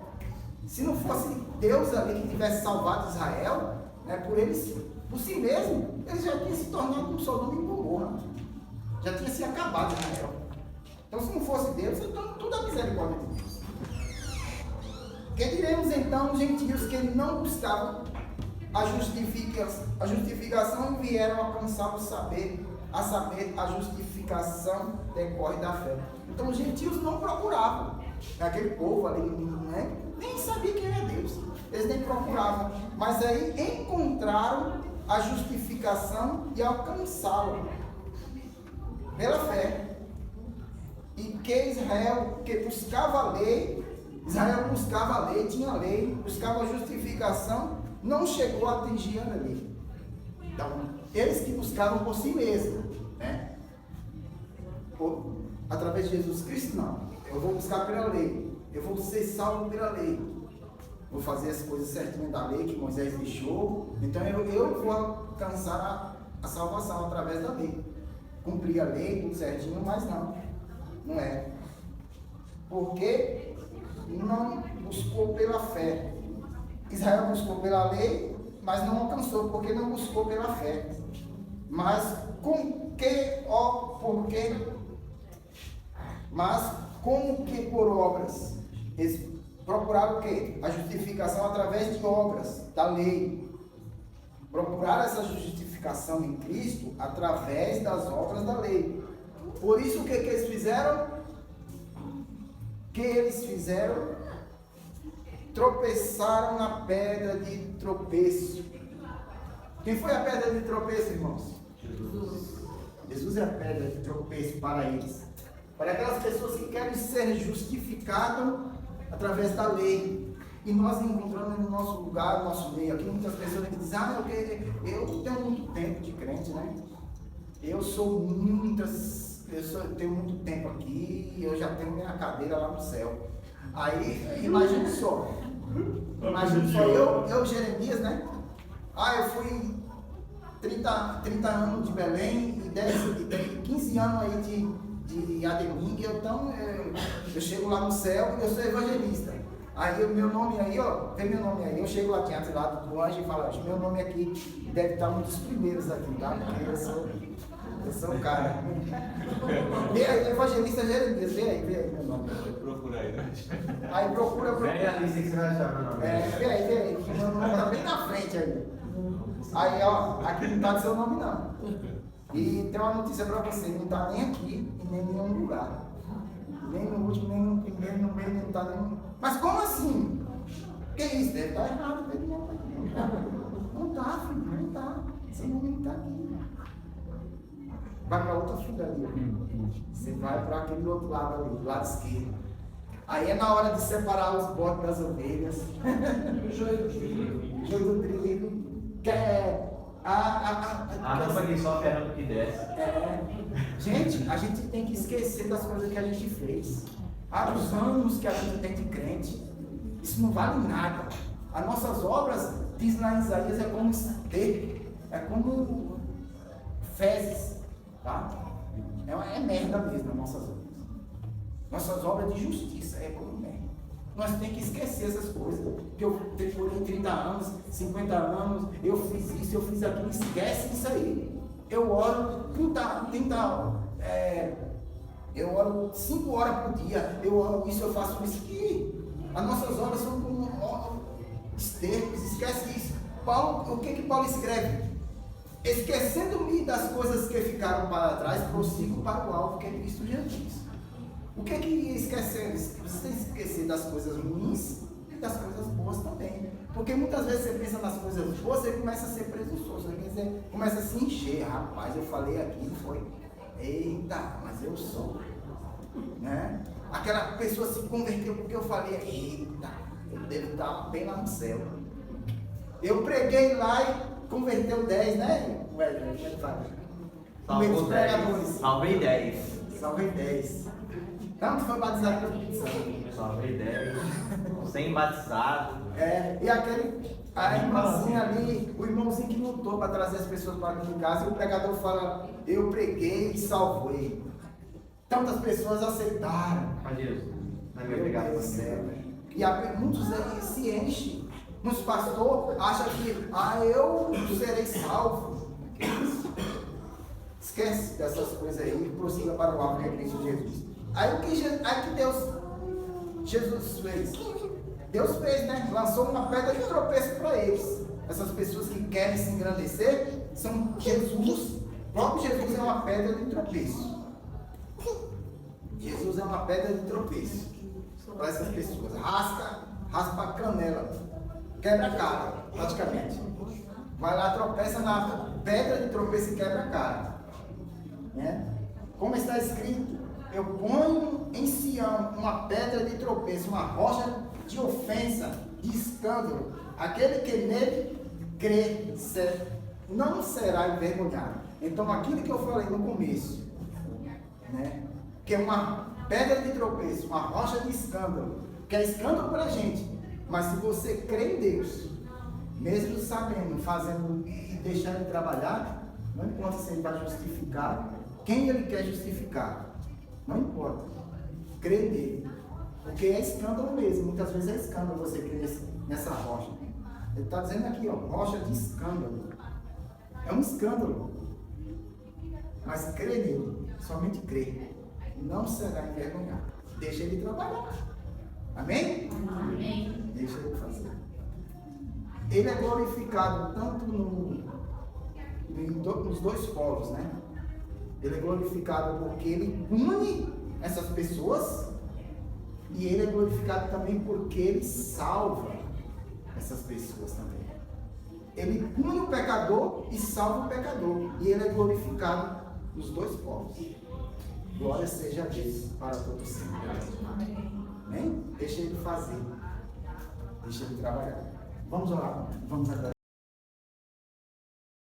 Se não fosse Deus ali que tivesse salvado Israel, né, por si mesmo, eles já tinham se tornado como Sodoma e Gomorra, já tinha se acabado Israel. Então, se não fosse Deus, então tudo a misericórdia de Deus. Que diremos então, gentios que não buscavam a justificação e vieram alcançar a saber, a justificação decorre da fé. Então, os gentios não procuravam. Aquele povo ali, né, nem sabia quem era Deus. Eles nem procuravam. Mas aí encontraram a justificação e alcançá-la pela fé. E que Israel, que buscava a lei, tinha a lei, buscava a justificação, não chegou a atingir a lei. Então, eles que buscavam por si mesmos, né? Através de Jesus Cristo, não. Eu vou buscar pela lei, eu vou ser salvo pela lei. Vou fazer as coisas certinhas da lei que Moisés deixou, então eu vou alcançar a salvação através da lei. Cumprir a lei, tudo certinho, mas não é. Porque não buscou pela fé. Israel buscou pela lei, mas não alcançou, porque não buscou pela fé. Mas como que por obras? Eles procuraram o quê? A justificação através de obras da lei. Procuraram essa justificação em Cristo através das obras da lei. Por isso, o que eles fizeram? Tropeçaram na pedra de tropeço. Quem foi a pedra de tropeço, irmãos? Jesus é a pedra de tropeço para eles. Para aquelas pessoas que querem ser justificadas através da lei. E nós encontramos no nosso lugar, no nosso meio aqui, muitas pessoas que dizem, eu tenho muito tempo de crente, né? Eu tenho muito tempo aqui, eu já tenho minha cadeira lá no céu. Aí, imagine só, eu Jeremias, né? Eu fui 30 anos de Belém e 15 anos aí de Ademing, então eu chego lá no céu e eu sou evangelista. Aí o meu nome aí, vem meu nome aí, eu chego lá diante lá do anjo e falo, meu nome aqui deve estar um dos primeiros aqui, tá? Porque eu sou o cara. Vê aí, evangelista Jeremias, vê aí meu nome. Procura aí, né? Aí procura. Vem a lista que você vai achar meu nome. Vê aí, que meu nome tá bem na frente aí. Aí, aqui não tá do seu nome não. E tem uma notícia pra você, não tá nem aqui e nem em nenhum lugar. Nem no último, nem no primeiro, no meio, não tá nem. Mas como assim? Que isso? Deve estar errado, não tá, filho, não tá. Seu nome não tá aqui. Vai para outra fila ali. Você vai para aquele outro lado ali, do lado esquerdo. Aí é na hora de separar os bodes das ovelhas. O joio do trigo. Que é não paguei só a ferramenta que desce. Gente, a gente tem que esquecer das coisas que a gente fez. Os anos que a gente tem de crente. Isso não vale nada. As nossas obras, diz lá em Isaías, é como esterco, é como fezes, tá? É merda mesmo as nossas obras. Nossas obras de justiça é como merda. Nós temos que esquecer essas coisas. Que eu demorei 30 anos, 50 anos, eu fiz isso, eu fiz aquilo. Esquece isso aí. Eu oro, tenta Eu oro 5 horas por dia. Eu oro isso, eu faço isso. E as nossas obras são como estercos. Esquece isso. Paulo, o que Paulo escreve? Esquecendo-me das coisas que ficaram para trás, prossigo para o alvo que é Cristo Jesus. O que esquecendo? Você esquecer das coisas ruins e das coisas boas também. Porque muitas vezes você pensa nas coisas boas, você começa a ser presunçoso, você começa a se encher. Rapaz, eu falei aqui, não foi? Eita, mas eu sou. Né? Aquela pessoa se converteu porque eu falei, eita, eu devo estar bem lá no céu. Eu preguei lá e converteu 10, né? Wesley, como é que fala? Salvou 10. Salvei 10. Salvei 10. Não, tu foi batizado pelo Espírito Santo. Salvei 10. Sem batizado. E a irmãzinha ali, o irmãozinho que lutou para trazer as pessoas para dentro de casa, e o pregador fala, eu preguei e salvei. Tantas pessoas aceitaram. Adeus. Meu Deus do céu. E muitos se enchem. Muitos pastores acham que, eu serei salvo. Esquece dessas coisas aí e prossiga para o alvo que é Cristo Jesus. Aí o que Jesus fez? Deus fez, né? Lançou uma pedra de tropeço para eles. Essas pessoas que querem se engrandecer são Jesus. O próprio Jesus é uma pedra de tropeço. Jesus é uma pedra de tropeço para essas pessoas. Raspa a canela, quebra a cara, praticamente. Vai lá, tropeça na pedra de tropeço e quebra a cara. Né? Como está escrito, eu ponho em Sião uma pedra de tropeço, uma rocha de ofensa, de escândalo. Aquele que nele crê não será envergonhado. Então, aquilo que eu falei no começo, né? Que é uma pedra de tropeço, uma rocha de escândalo, que é escândalo para a gente. Mas se você crê em Deus, mesmo sabendo, fazendo e deixando de trabalhar, não importa se ele vai justificar, quem ele quer justificar, não importa, crê nele, porque é escândalo mesmo, muitas vezes é escândalo você crer nessa rocha. Ele está dizendo aqui, rocha de escândalo, é um escândalo, mas crê nele, somente crê, não será envergonhado, deixa ele trabalhar, amém? Amém. Deixa ele fazer. Ele é glorificado tanto nos dois polos, né? Ele é glorificado porque ele une essas pessoas e ele é glorificado também porque ele salva essas pessoas também. Ele une o pecador e salva o pecador e ele é glorificado nos dois polos. Glória seja a Deus para todos sempre. Amém? Deixa ele fazer. Deixa ele trabalhar. Vamos orar. Vamos agradecer.